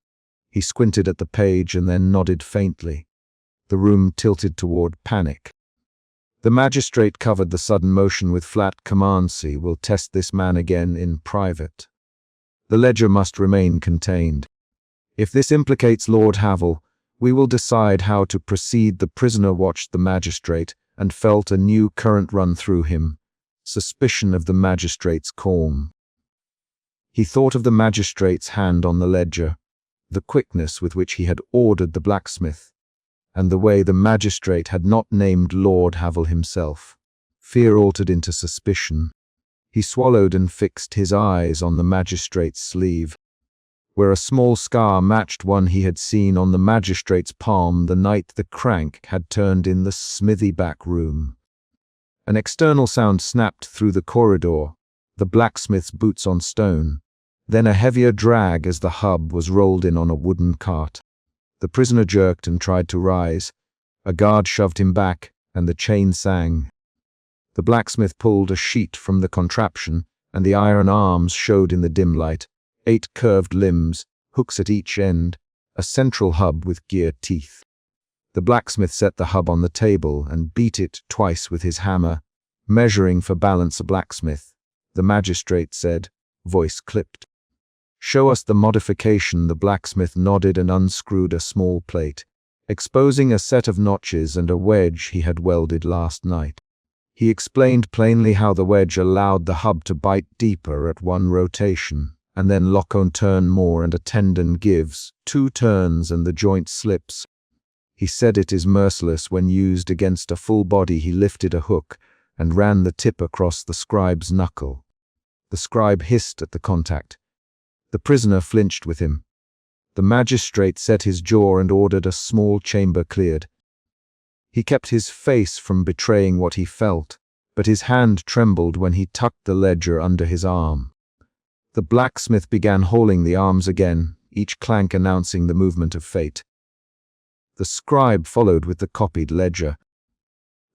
Speaker 1: He squinted at the page and then nodded faintly. The room tilted toward panic. The magistrate covered the sudden motion with flat command C. "We'll test this man again in private. The ledger must remain contained. If this implicates Lord Havel, we will decide how to proceed." The prisoner watched the magistrate and felt a new current run through him, suspicion of the magistrate's calm. He thought of the magistrate's hand on the ledger, the quickness with which he had ordered the blacksmith, and the way the magistrate had not named Lord Havel himself. Fear altered into suspicion. He swallowed and fixed his eyes on the magistrate's sleeve, where a small scar matched one he had seen on the magistrate's palm the night the crank had turned in the smithy back room. An external sound snapped through the corridor, the blacksmith's boots on stone, then a heavier drag as the hub was rolled in on a wooden cart. The prisoner jerked and tried to rise. A guard shoved him back, and the chain sang. The blacksmith pulled a sheet from the contraption, and the iron arms showed in the dim light, 8 curved limbs, hooks at each end, a central hub with gear teeth. The blacksmith set the hub on the table and beat it twice with his hammer, measuring for balance. "A blacksmith," the magistrate said, voice clipped. "Show us the modification." The blacksmith nodded and unscrewed a small plate, exposing a set of notches and a wedge he had welded last night. He explained plainly how the wedge allowed the hub to bite deeper at one rotation, and then lock on turn more, and a tendon gives 2 turns and the joint slips. He said it is merciless when used against a full body. He lifted a hook and ran the tip across the scribe's knuckle. The scribe hissed at the contact. The prisoner flinched with him. The magistrate set his jaw and ordered a small chamber cleared. He kept his face from betraying what he felt, but his hand trembled when he tucked the ledger under his arm. The blacksmith began hauling the arms again, each clank announcing the movement of fate. The scribe followed with the copied ledger.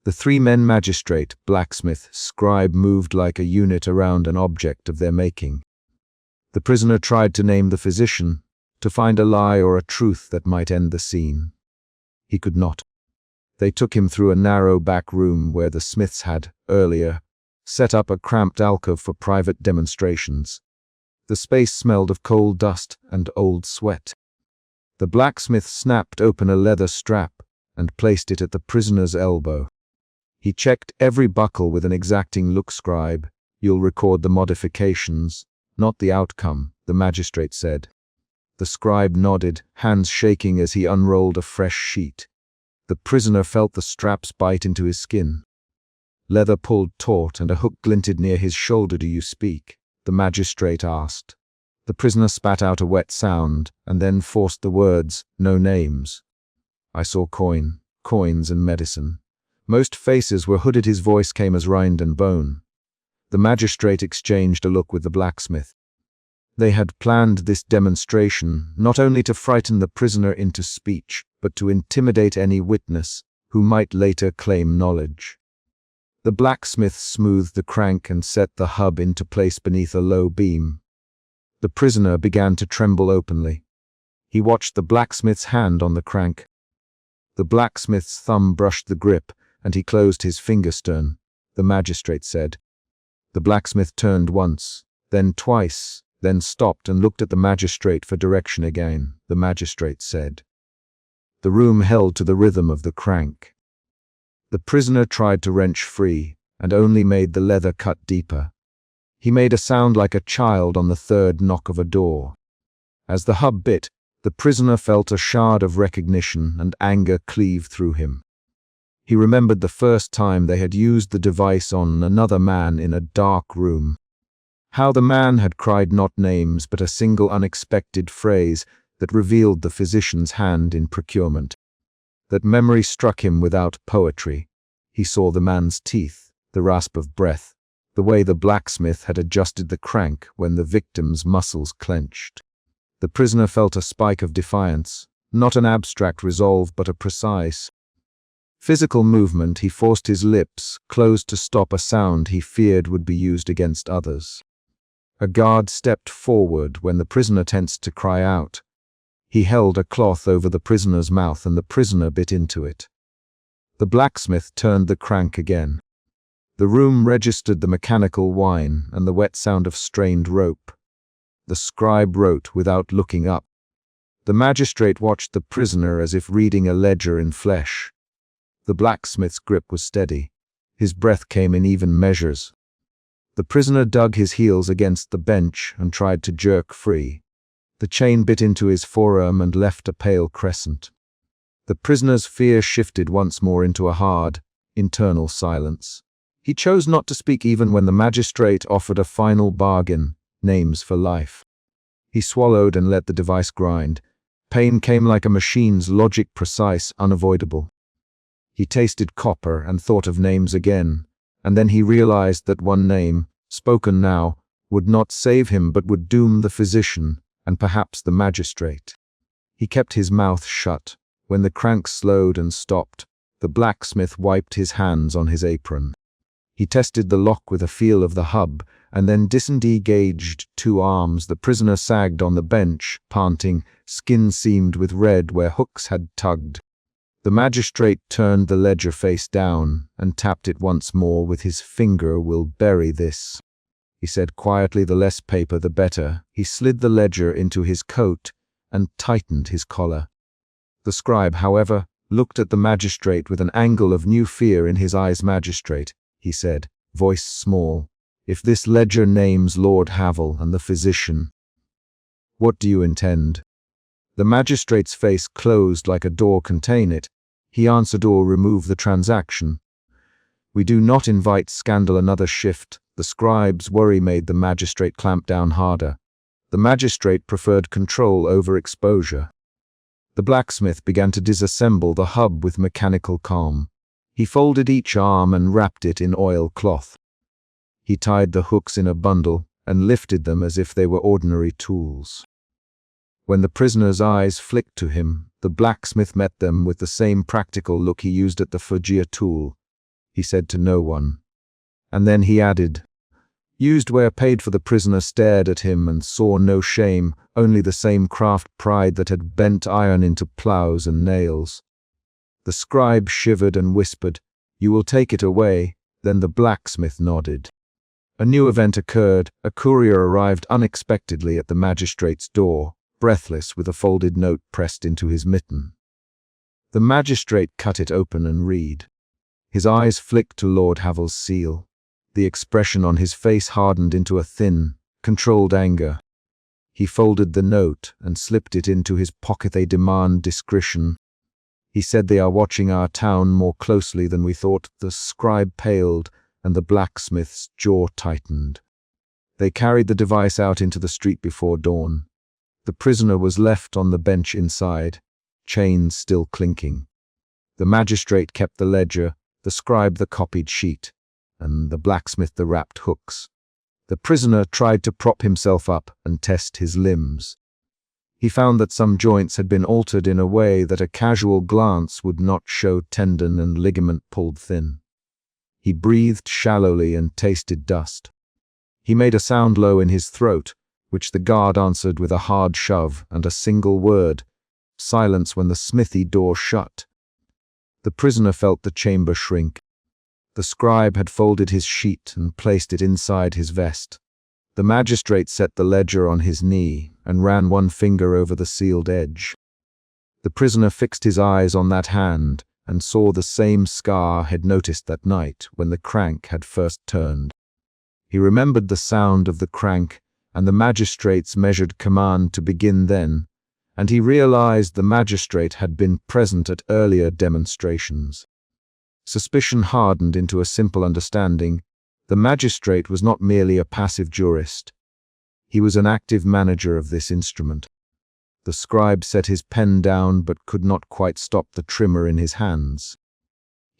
Speaker 1: The 3 men, magistrate, blacksmith, scribe, moved like a unit around an object of their making. The prisoner tried to name the physician, to find a lie or a truth that might end the scene. He could not. They took him through a narrow back room where the Smiths had, earlier, set up a cramped alcove for private demonstrations. The space smelled of coal dust and old sweat. The blacksmith snapped open a leather strap and placed it at the prisoner's elbow. He checked every buckle with an exacting look. "Scribe, you'll record the modifications, not the outcome," the magistrate said. The scribe nodded, hands shaking as he unrolled a fresh sheet. The prisoner felt the straps bite into his skin. Leather pulled taut and a hook glinted near his shoulder. "Do you speak?" the magistrate asked. The prisoner spat out a wet sound and then forced the words, "No names." "I saw coins and medicine." Most faces were hooded. His voice came as rind and bone. The magistrate exchanged a look with the blacksmith. They had planned this demonstration not only to frighten the prisoner into speech, but to intimidate any witness who might later claim knowledge. The blacksmith smoothed the crank and set the hub into place beneath a low beam. The prisoner began to tremble openly. He watched the blacksmith's hand on the crank. The blacksmith's thumb brushed the grip, and he closed his fingerstern, the magistrate said. The blacksmith turned once, then twice, then stopped and looked at the magistrate for direction again, the magistrate said. The room held to the rhythm of the crank. The prisoner tried to wrench free, and only made the leather cut deeper. He made a sound like a child on the third knock of a door. As the hub bit, the prisoner felt a shard of recognition and anger cleave through him. He remembered the first time they had used the device on another man in a dark room. How the man had cried not names but a single unexpected phrase that revealed the physician's hand in procurement. That memory struck him without poetry. He saw the man's teeth, the rasp of breath, the way the blacksmith had adjusted the crank when the victim's muscles clenched. The prisoner felt a spike of defiance, not an abstract resolve but a precise, physical movement. He forced his lips closed to stop a sound he feared would be used against others. A guard stepped forward when the prisoner tensed to cry out. He held a cloth over the prisoner's mouth and the prisoner bit into it. The blacksmith turned the crank again. The room registered the mechanical whine and the wet sound of strained rope. The scribe wrote without looking up. The magistrate watched the prisoner as if reading a ledger in flesh. The blacksmith's grip was steady. His breath came in even measures. The prisoner dug his heels against the bench and tried to jerk free. The chain bit into his forearm and left a pale crescent. The prisoner's fear shifted once more into a hard, internal silence. He chose not to speak even when the magistrate offered a final bargain, names for life. He swallowed and let the device grind. Pain came like a machine's logic, precise, unavoidable. He tasted copper and thought of names again, and then he realized that one name, spoken now, would not save him but would doom the physician and perhaps the magistrate. He kept his mouth shut. When the crank slowed and stopped, the blacksmith wiped his hands on his apron. He tested the lock with a feel of the hub, and then disengaged two arms. The prisoner sagged on the bench, panting, skin seamed with red where hooks had tugged. The magistrate turned the ledger face down and tapped it once more with his finger. "We'll bury this," he said quietly. "The less paper, the better." He slid the ledger into his coat and tightened his collar. The scribe, however, looked at the magistrate with an angle of new fear in his eyes. "Magistrate," he said, voice small, "if this ledger names Lord Havel and the physician, what do you intend?" The magistrate's face closed like a door contain it. He answered, "Or remove the transaction. We do not invite scandal." Another shift. The scribe's worry made the magistrate clamp down harder. The magistrate preferred control over exposure. The blacksmith began to disassemble the hub with mechanical calm. He folded each arm and wrapped it in oilcloth. He tied the hooks in a bundle and lifted them as if they were ordinary tools. When the prisoner's eyes flicked to him, the blacksmith met them with the same practical look he used at the Fujia tool. He said to no one. And then he added, "Used where paid for." The prisoner stared at him and saw no shame, only the same craft pride that had bent iron into plows and nails. The scribe shivered and whispered, "You will take it away?" Then the blacksmith nodded. A new event occurred. A courier arrived unexpectedly at the magistrate's door, breathless, with a folded note pressed into his mitten. The magistrate cut it open and read. His eyes flicked to Lord Havel's seal. The expression on his face hardened into a thin, controlled anger. He folded the note and slipped it into his pocket. "They demand discretion. He said they are watching our town more closely than we thought." The scribe paled and the blacksmith's jaw tightened. They carried the device out into the street before dawn. The prisoner was left on the bench inside, chains still clinking. The magistrate kept the ledger, the scribe the copied sheet, and the blacksmith the wrapped hooks. The prisoner tried to prop himself up and test his limbs. He found that some joints had been altered in a way that a casual glance would not show. Tendon and ligament pulled thin. He breathed shallowly and tasted dust. He made a sound low in his throat, which the guard answered with a hard shove and a single word, silence, when the smithy door shut. The prisoner felt the chamber shrink. The scribe had folded his sheet and placed it inside his vest. The magistrate set the ledger on his knee and ran one finger over the sealed edge. The prisoner fixed his eyes on that hand and saw the same scar had noticed that night when the crank had first turned. He remembered the sound of the crank and the magistrate's measured command to begin then, and he realized the magistrate had been present at earlier demonstrations. Suspicion hardened into a simple understanding. The magistrate was not merely a passive jurist. He was an active manager of this instrument. The scribe set his pen down but could not quite stop the trimmer in his hands.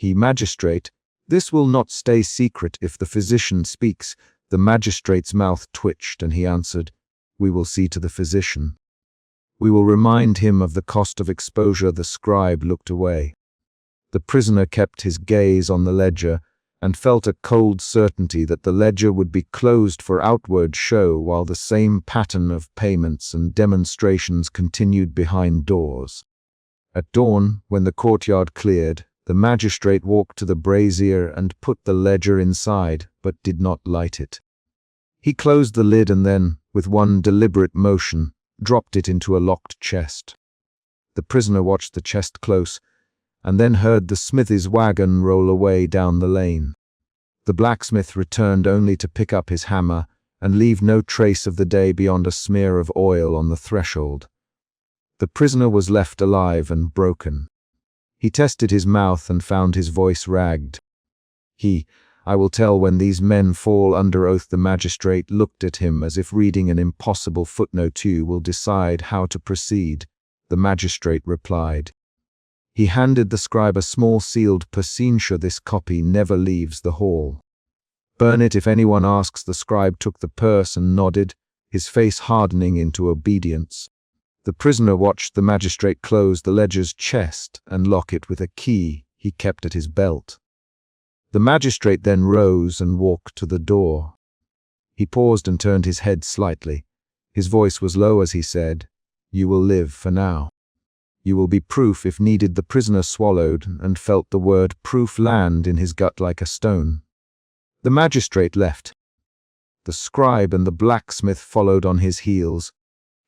Speaker 1: Magistrate, this will not stay secret if the physician speaks. The magistrate's mouth twitched and he answered, we will see to the physician. We will remind him of the cost of exposure. The scribe looked away. The prisoner kept his gaze on the ledger and felt a cold certainty that the ledger would be closed for outward show while the same pattern of payments and demonstrations continued behind doors. At dawn, when the courtyard cleared, the magistrate walked to the brazier and put the ledger inside, but did not light it. He closed the lid and then, with one deliberate motion, dropped it into a locked chest. The prisoner watched the chest close, and then heard the smithy's wagon roll away down the lane. The blacksmith returned only to pick up his hammer and leave no trace of the day beyond a smear of oil on the threshold. The prisoner was left alive and broken. He tested his mouth and found his voice ragged. I will tell when these men fall under oath. The magistrate looked at him as if reading an impossible footnote. You will decide how to proceed, the magistrate replied. He handed the scribe a small sealed persienture. This copy never leaves the hall. Burn it if anyone asks. The scribe took the purse and nodded, his face hardening into obedience. The prisoner watched the magistrate close the ledger's chest and lock it with a key he kept at his belt. The magistrate then rose and walked to the door. He paused and turned his head slightly. His voice was low as he said, "You will live for now. You will be proof if needed." The prisoner swallowed and felt the word proof land in his gut like a stone. The magistrate left. The scribe and the blacksmith followed on his heels,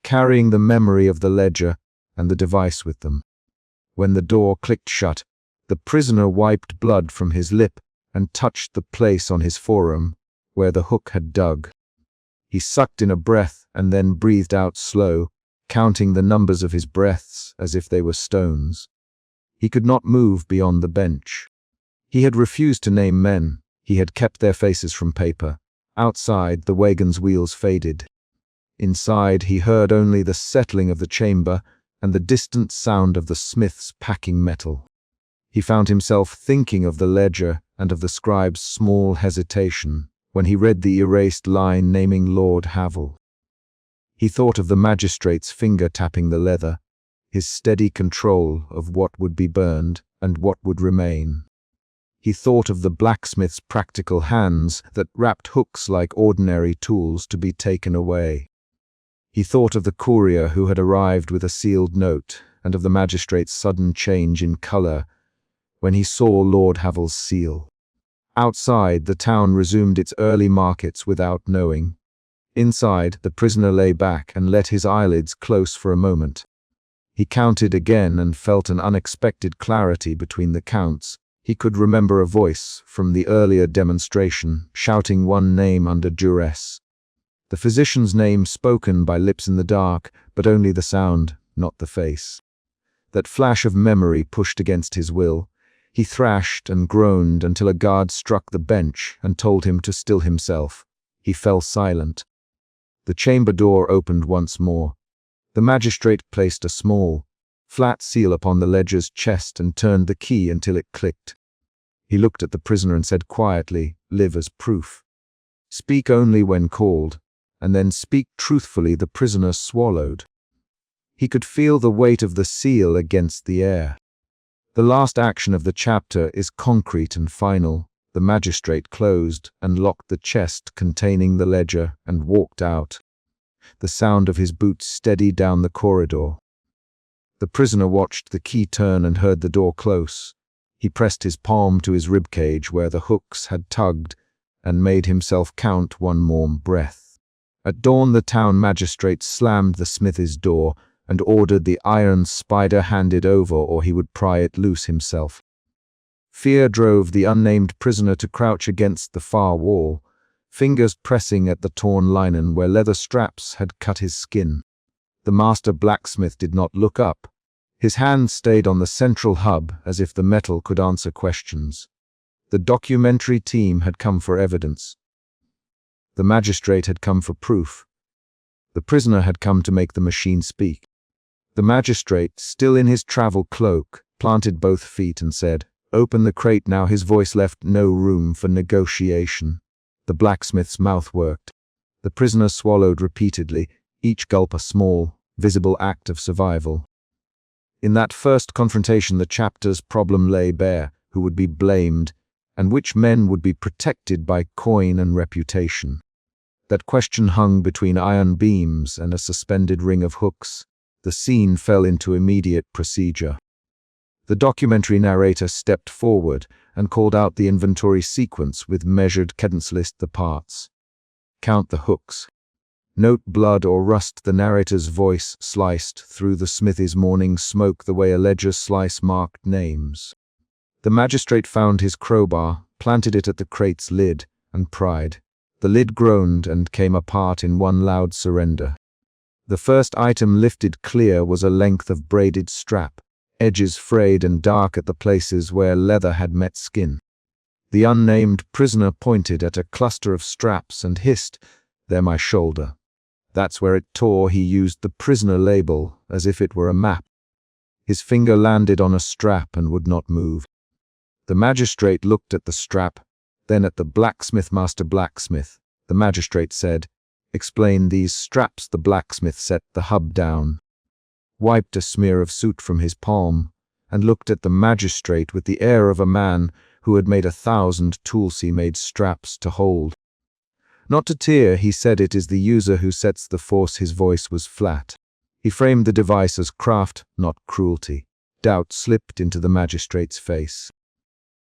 Speaker 1: carrying the memory of the ledger and the device with them. When the door clicked shut, the prisoner wiped blood from his lip and touched the place on his forearm where the hook had dug. He sucked in a breath and then breathed out slow, counting the numbers of his breaths as if they were stones. He could not move beyond the bench. He had refused to name men. He had kept their faces from paper. Outside, the wagon's wheels faded. Inside, he heard only the settling of the chamber and the distant sound of the smith's packing metal. He found himself thinking of the ledger and of the scribe's small hesitation when he read the erased line naming Lord Havel. He thought of the magistrate's finger tapping the leather, his steady control of what would be burned and what would remain. He thought of the blacksmith's practical hands that wrapped hooks like ordinary tools to be taken away. He thought of the courier who had arrived with a sealed note and of the magistrate's sudden change in color when he saw Lord Havel's seal. Outside, the town resumed its early markets without knowing. Inside, the prisoner lay back and let his eyelids close for a moment. He counted again and felt an unexpected clarity between the counts. He could remember a voice from the earlier demonstration, shouting one name under duress. The physician's name spoken by lips in the dark, but only the sound, not the face. That flash of memory pushed against his will. He thrashed and groaned until a guard struck the bench and told him to still himself. He fell silent. The chamber door opened once more. The magistrate placed a small, flat seal upon the ledger's chest and turned the key until it clicked. He looked at the prisoner and said quietly, "Live as proof. Speak only when called, and then speak truthfully." The prisoner swallowed. He could feel the weight of the seal against the air. The last action of the chapter is concrete and final. The magistrate closed and locked the chest containing the ledger and walked out. The sound of his boots steadied down the corridor. The prisoner watched the key turn and heard the door close. He pressed his palm to his ribcage where the hooks had tugged and made himself count one more breath. At dawn, the town magistrate slammed the smithy's door and ordered the iron spider handed over or he would pry it loose himself. Fear drove the unnamed prisoner to crouch against the far wall, fingers pressing at the torn linen where leather straps had cut his skin. The master blacksmith did not look up. His hand stayed on the central hub as if the metal could answer questions. The documentary team had come for evidence. The magistrate had come for proof. The prisoner had come to make the machine speak. The magistrate, still in his travel cloak, planted both feet and said, "Open the crate now." His voice left no room for negotiation. The blacksmith's mouth worked. The prisoner swallowed repeatedly, each gulp a small, visible act of survival. In that first confrontation, the chapter's problem lay bare: who would be blamed, and which men would be protected by coin and reputation. That question hung between iron beams and a suspended ring of hooks. The scene fell into immediate procedure. The documentary narrator stepped forward and called out the inventory sequence with measured cadence. List the parts. Count the hooks. Note blood or rust. The narrator's voice sliced through the smithy's morning smoke the way a ledger slice marked names. The magistrate found his crowbar, planted it at the crate's lid, and pried. The lid groaned and came apart in one loud surrender. The first item lifted clear was a length of braided strap, edges frayed and dark at the places where leather had met skin. The unnamed prisoner pointed at a cluster of straps and hissed, "They're my shoulder." That's where it tore. He used the prisoner label as if it were a map. His finger landed on a strap and would not move. The magistrate looked at the strap, then at the blacksmith. "Master blacksmith," the magistrate said, "explain these straps." The blacksmith set the hub down, wiped a smear of soot from his palm, and looked at the magistrate with the air of a man who had made 1,000 tools. "He made straps to hold, not to tear," he said. "It is the user who sets the force." His voice was flat. He framed the device as craft, not cruelty. Doubt slipped into the magistrate's face.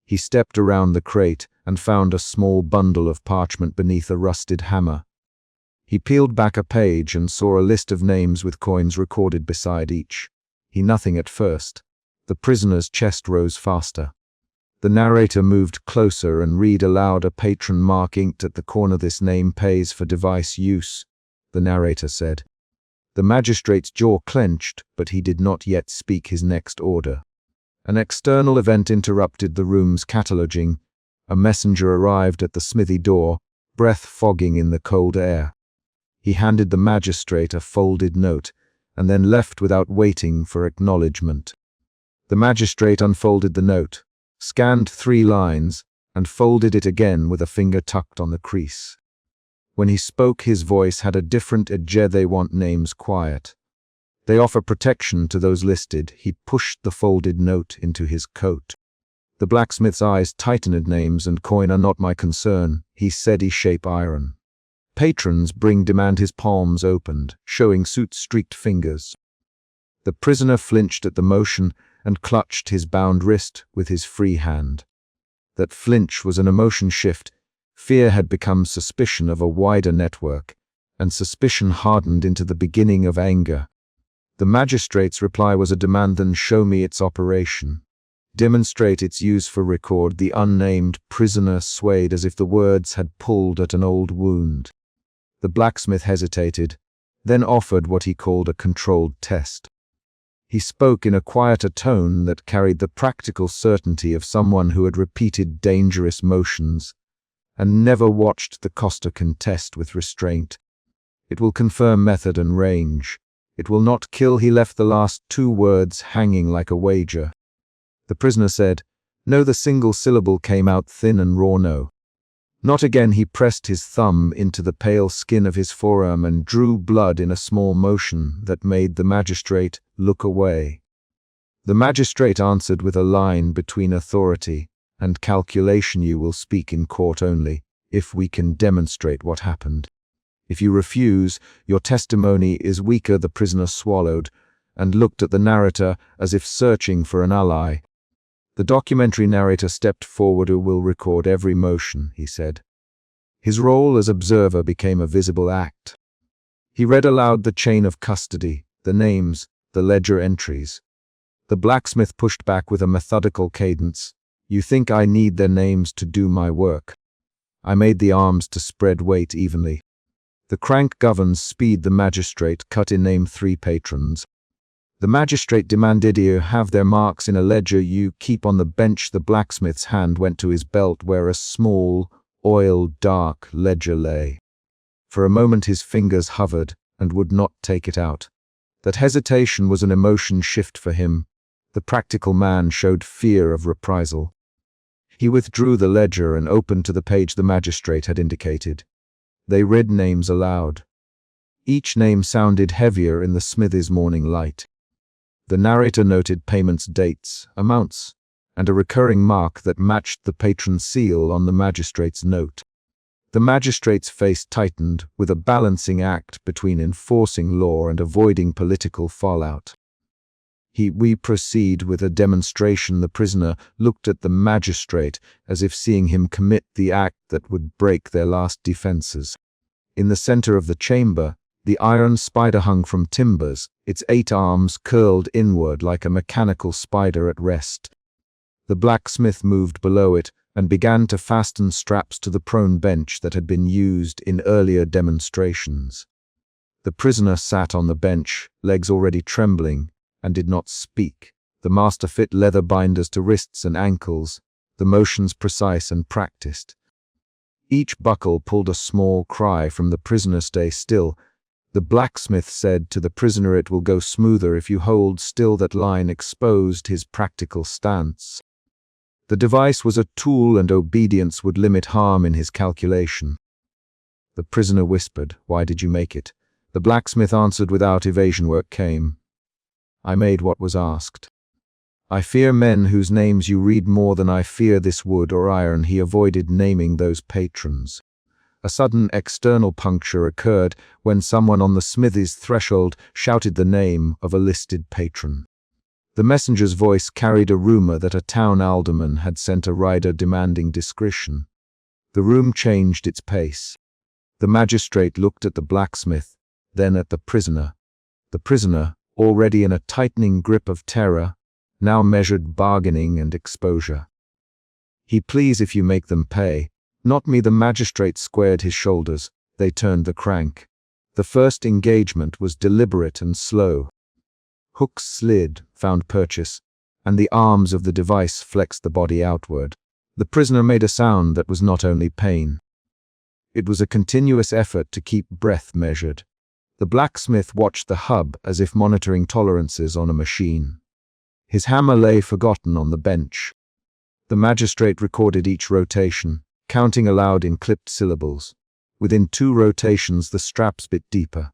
Speaker 1: He stepped around the crate and found a small bundle of parchment beneath a rusted hammer. He peeled back a page and saw a list of names with coins recorded beside each. He nothing at first. The prisoner's chest rose faster. The narrator moved closer and read aloud a patron mark inked at the corner. "This name pays for device use," the narrator said. The magistrate's jaw clenched, but he did not yet speak his next order. An external event interrupted the room's cataloging. A messenger arrived at the smithy door, breath fogging in the cold air. He handed the magistrate a folded note, and then left without waiting for acknowledgement. The magistrate unfolded the note, scanned 3 lines, and folded it again with a finger tucked on the crease. When he spoke, his voice had a different edge. "They want names quiet. They offer protection to those listed." He pushed the folded note into his coat. The blacksmith's eyes tightened. "Names and coin are not my concern," he said. "He shape iron. Patrons bring demand." His palms opened, showing soot-streaked fingers. The prisoner flinched at the motion and clutched his bound wrist with his free hand. That flinch was an emotion shift. Fear had become suspicion of a wider network, and suspicion hardened into the beginning of anger. The magistrate's reply was a demand. "Then show me its operation. Demonstrate its use for record." The unnamed prisoner swayed as if the words had pulled at an old wound. The blacksmith hesitated, then offered what he called a controlled test. He spoke in a quieter tone that carried the practical certainty of someone who had repeated dangerous motions and never watched the coster contest with restraint. "It will confirm method and range. It will not kill." He left the last 2 words hanging like a wager. The prisoner said, "No." The single syllable came out thin and raw. "No." "Not again." He pressed his thumb into the pale skin of his forearm and drew blood in a small motion that made the magistrate look away. The magistrate answered with a line between authority and calculation. "You will speak in court only if we can demonstrate what happened. If you refuse, your testimony is weaker." The prisoner swallowed and looked at the narrator as if searching for an ally. The documentary narrator stepped forward. "Who will record every motion," he said. His role as observer became a visible act. He read aloud the chain of custody, the names, the ledger entries. The blacksmith pushed back with a methodical cadence. "You think I need their names to do my work? I made the arms to spread weight evenly. The crank governs speed." The magistrate cut in. "Name 3 patrons." The magistrate demanded you have their marks in a ledger you keep on the bench. The blacksmith's hand went to his belt where a small, oiled, dark ledger lay. For a moment his fingers hovered and would not take it out. That hesitation was an emotion shift for him. The practical man showed fear of reprisal. He withdrew the ledger and opened to the page the magistrate had indicated. They read names aloud. Each name sounded heavier in the smithy's morning light. The narrator noted payments, dates, amounts, and a recurring mark that matched the patron's seal on the magistrate's note. The magistrate's face tightened with a balancing act between enforcing law and avoiding political fallout. We proceed with a demonstration. The prisoner looked at the magistrate as if seeing him commit the act that would break their last defenses. In the center of the chamber, the iron spider hung from timbers, its 8 arms curled inward like a mechanical spider at rest. The blacksmith moved below it and began to fasten straps to the prone bench that had been used in earlier demonstrations. The prisoner sat on the bench, legs already trembling, and did not speak. The master fit leather binders to wrists and ankles, the motions precise and practiced. Each buckle pulled a small cry from the prisoner. Stay still. The blacksmith said to the prisoner, it will go smoother if you hold still. That line exposed his practical stance. The device was a tool and obedience would limit harm in his calculation. The prisoner whispered, why did you make it? The blacksmith answered without evasion. Work came. I made what was asked. I fear men whose names you read more than I fear this wood or iron. He avoided naming those patrons. A sudden external puncture occurred when someone on the smithy's threshold shouted the name of a listed patron. The messenger's voice carried a rumor that a town alderman had sent a rider demanding discretion. The room changed its pace. The magistrate looked at the blacksmith, then at the prisoner. The prisoner, already in a tightening grip of terror, now measured bargaining and exposure. He please if you make them pay. Not me. The magistrate squared his shoulders. They turned the crank. The first engagement was deliberate and slow. Hooks slid, found purchase, and the arms of the device flexed the body outward. The prisoner made a sound that was not only pain. It was a continuous effort to keep breath measured. The blacksmith watched the hub as if monitoring tolerances on a machine. His hammer lay forgotten on the bench. The magistrate recorded each rotation, counting aloud in clipped syllables. Within 2 rotations, the straps bit deeper.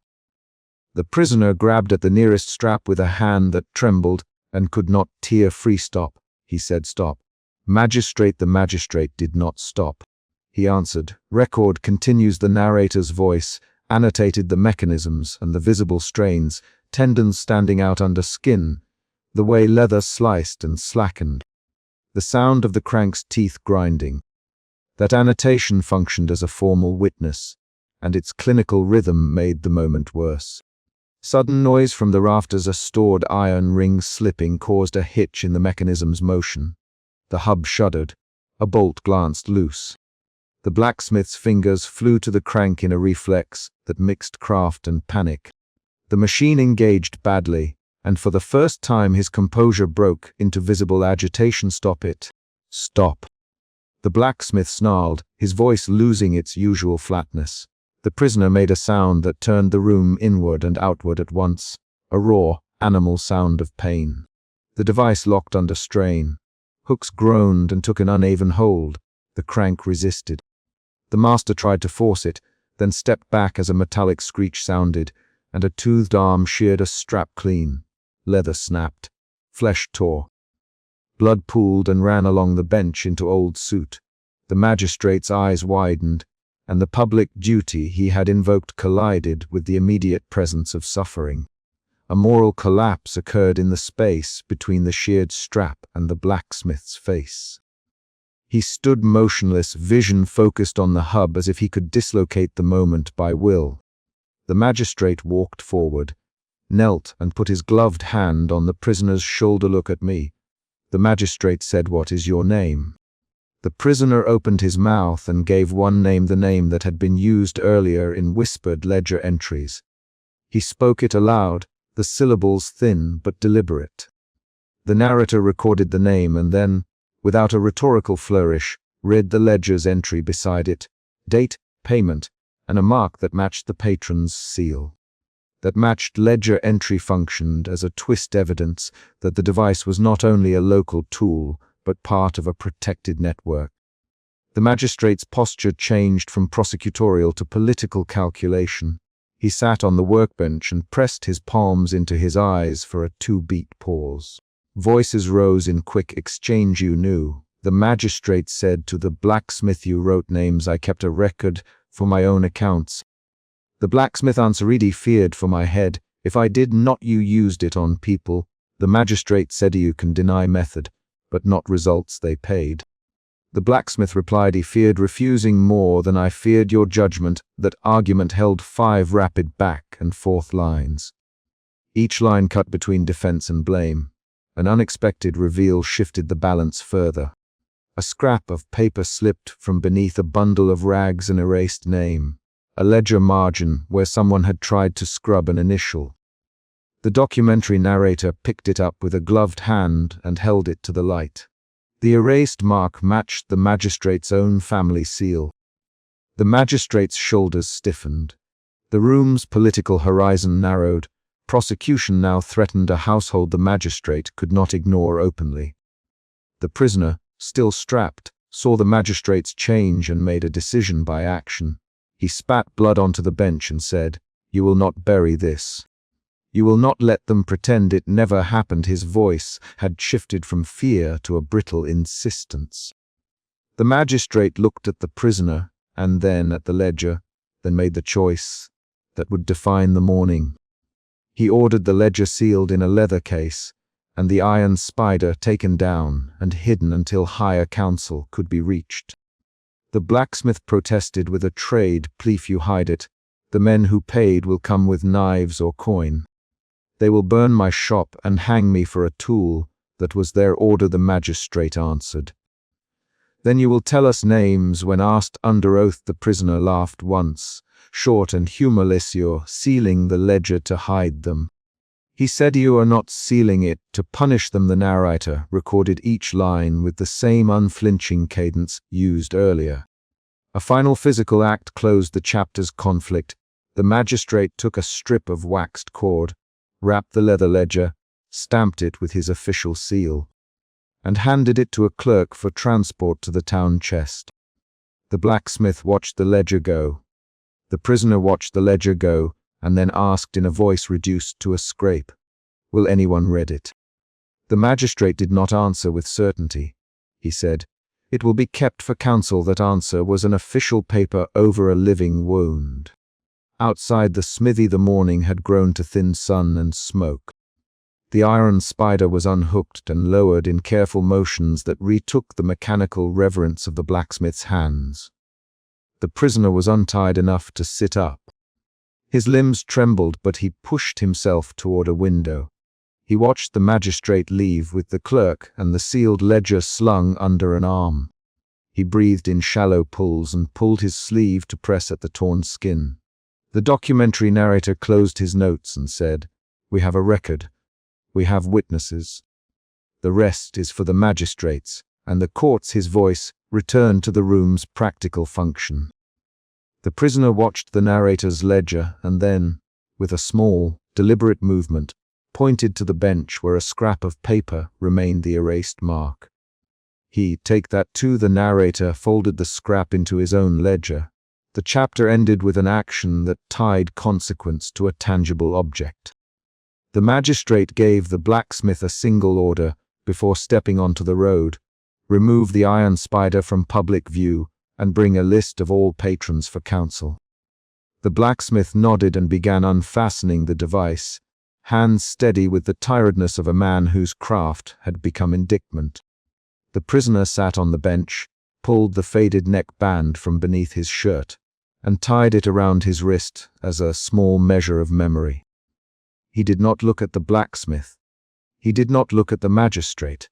Speaker 1: The prisoner grabbed at the nearest strap with a hand that trembled and could not tear free. Stop, he said. Stop. Magistrate. The magistrate did not stop. He answered. Record continues. The narrator's voice annotated the mechanisms and the visible strains, tendons standing out under skin, the way leather sliced and slackened, the sound of the crank's teeth grinding. That annotation functioned as a formal witness, and its clinical rhythm made the moment worse. Sudden noise from the rafters, a stored iron ring slipping, caused a hitch in the mechanism's motion. The hub shuddered. A bolt glanced loose. The blacksmith's fingers flew to the crank in a reflex that mixed craft and panic. The machine engaged badly, and for the first time his composure broke into visible agitation. Stop it. Stop. The blacksmith snarled, his voice losing its usual flatness. The prisoner made a sound that turned the room inward and outward at once, a raw, animal sound of pain. The device locked under strain. Hooks groaned and took an uneven hold. The crank resisted. The master tried to force it, then stepped back as a metallic screech sounded, and a toothed arm sheared a strap clean. Leather snapped. Flesh tore. Blood pooled and ran along the bench into old suit. The magistrate's eyes widened, and the public duty he had invoked collided with the immediate presence of suffering. A moral collapse occurred in the space between the sheared strap and the blacksmith's face. He stood motionless, vision focused on the hub as if he could dislocate the moment by will. The magistrate walked forward, knelt and put his gloved hand on the prisoner's shoulder. Look at me. The magistrate said, what is your name? The prisoner opened his mouth and gave one name, the name that had been used earlier in whispered ledger entries. He spoke it aloud, the syllables thin but deliberate. The narrator recorded the name and then, without a rhetorical flourish, read the ledger's entry beside it, date, payment, and a mark that matched the patron's seal. That matched ledger entry functioned as a twist evidence that the device was not only a local tool, but part of a protected network. The magistrate's posture changed from prosecutorial to political calculation. He sat on the workbench and pressed his palms into his eyes for a 2-beat pause. Voices rose in quick exchange. "You knew," the magistrate said to the blacksmith. "You wrote names. I kept a record for my own accounts." The blacksmith answered, "I feared for my head. If I did not, you used it on people." The magistrate said, "You can deny method, but not results they paid." The blacksmith replied, "He feared refusing more than I feared your judgment." That argument held 5 rapid back and forth lines. Each line cut between defense and blame. An unexpected reveal shifted the balance further. A scrap of paper slipped from beneath a bundle of rags, an erased name. A ledger margin where someone had tried to scrub an initial. The documentary narrator picked it up with a gloved hand and held it to the light. The erased mark matched the magistrate's own family seal. The magistrate's shoulders stiffened. The room's political horizon narrowed. Prosecution now threatened a household the magistrate could not ignore openly. The prisoner, still strapped, saw the magistrate's change and made a decision by action. He spat blood onto the bench and said, "You will not bury this. You will not let them pretend it never happened." His voice had shifted from fear to a brittle insistence. The magistrate looked at the prisoner and then at the ledger, then made the choice that would define the morning. He ordered the ledger sealed in a leather case and the iron spider taken down and hidden until higher counsel could be reached. The blacksmith protested with a trade plea. "If you hide it, the men who paid will come with knives or coin. They will burn my shop and hang me for a tool." "That was their order," the magistrate answered. "Then you will tell us names when asked under oath." The prisoner laughed once, short and humorless. "You're sealing the ledger to hide them." He said, "You are not sealing it to punish them." The narrator recorded each line with the same unflinching cadence used earlier. A final physical act closed the chapter's conflict. The magistrate took a strip of waxed cord, wrapped the leather ledger, stamped it with his official seal, and handed it to a clerk for transport to the town chest. The blacksmith watched the ledger go. The prisoner watched the ledger go, and then asked in a voice reduced to a scrape, "Will anyone read it?" The magistrate did not answer with certainty. He said, "It will be kept for counsel." That answer was an official paper over a living wound. Outside the smithy the morning had grown to thin sun and smoke. The iron spider was unhooked and lowered in careful motions that retook the mechanical reverence of the blacksmith's hands. The prisoner was untied enough to sit up. His limbs trembled, but he pushed himself toward a window. He watched the magistrate leave with the clerk and the sealed ledger slung under an arm. He breathed in shallow pulls and pulled his sleeve to press at the torn skin. The documentary narrator closed his notes and said, "We have a record. We have witnesses. The rest is for the magistrates and the courts." His voice returned to the room's practical function. The prisoner watched the narrator's ledger and then, with a small, deliberate movement, pointed to the bench where a scrap of paper remained the erased mark. "Take that too." The narrator folded the scrap into his own ledger. The chapter ended with an action that tied consequence to a tangible object. The magistrate gave the blacksmith a single order before stepping onto the road: remove the iron spider from public view and bring a list of all patrons for counsel. The blacksmith nodded and began unfastening the device, hands steady with the tiredness of a man whose craft had become indictment. The prisoner sat on the bench, pulled the faded neck band from beneath his shirt, and tied it around his wrist as a small measure of memory. He did not look at the blacksmith. He did not look at the magistrate.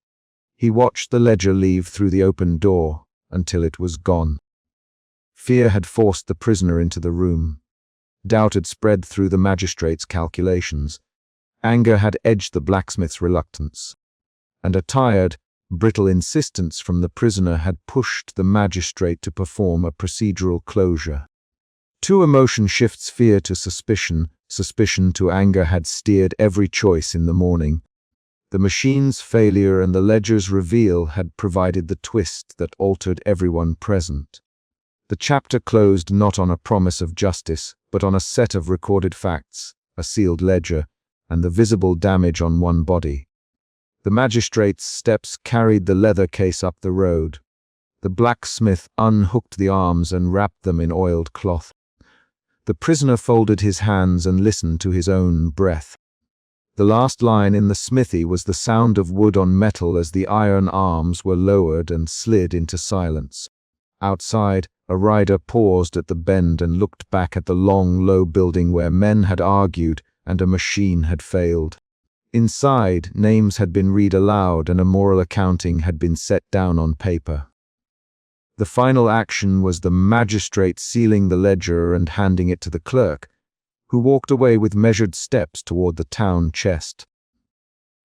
Speaker 1: He watched the ledger leave through the open door until it was gone. Fear had forced the prisoner into the room. Doubt had spread through the magistrate's calculations, Anger had edged the blacksmith's reluctance, and a tired, brittle insistence from the prisoner had pushed the magistrate to perform a procedural closure. Two emotion shifts, fear to suspicion, suspicion to anger, had steered every choice in the morning. The machine's failure and the ledger's reveal had provided the twist that altered everyone present. The chapter closed not on a promise of justice, but on a set of recorded facts, a sealed ledger, and the visible damage on one body. The magistrate's steps carried the leather case up the road. The blacksmith unhooked the arms and wrapped them in oiled cloth. The prisoner folded his hands and listened to his own breath. The last line in the smithy was the sound of wood on metal as the iron arms were lowered and slid into silence. Outside, a rider paused at the bend and looked back at the long, low building where men had argued and a machine had failed. Inside, names had been read aloud and a moral accounting had been set down on paper. The final action was the magistrate sealing the ledger and handing it to the clerk, who walked away with measured steps toward the town chest,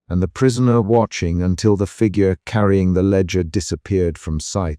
Speaker 1: and the prisoner watching until the figure carrying the ledger disappeared from sight.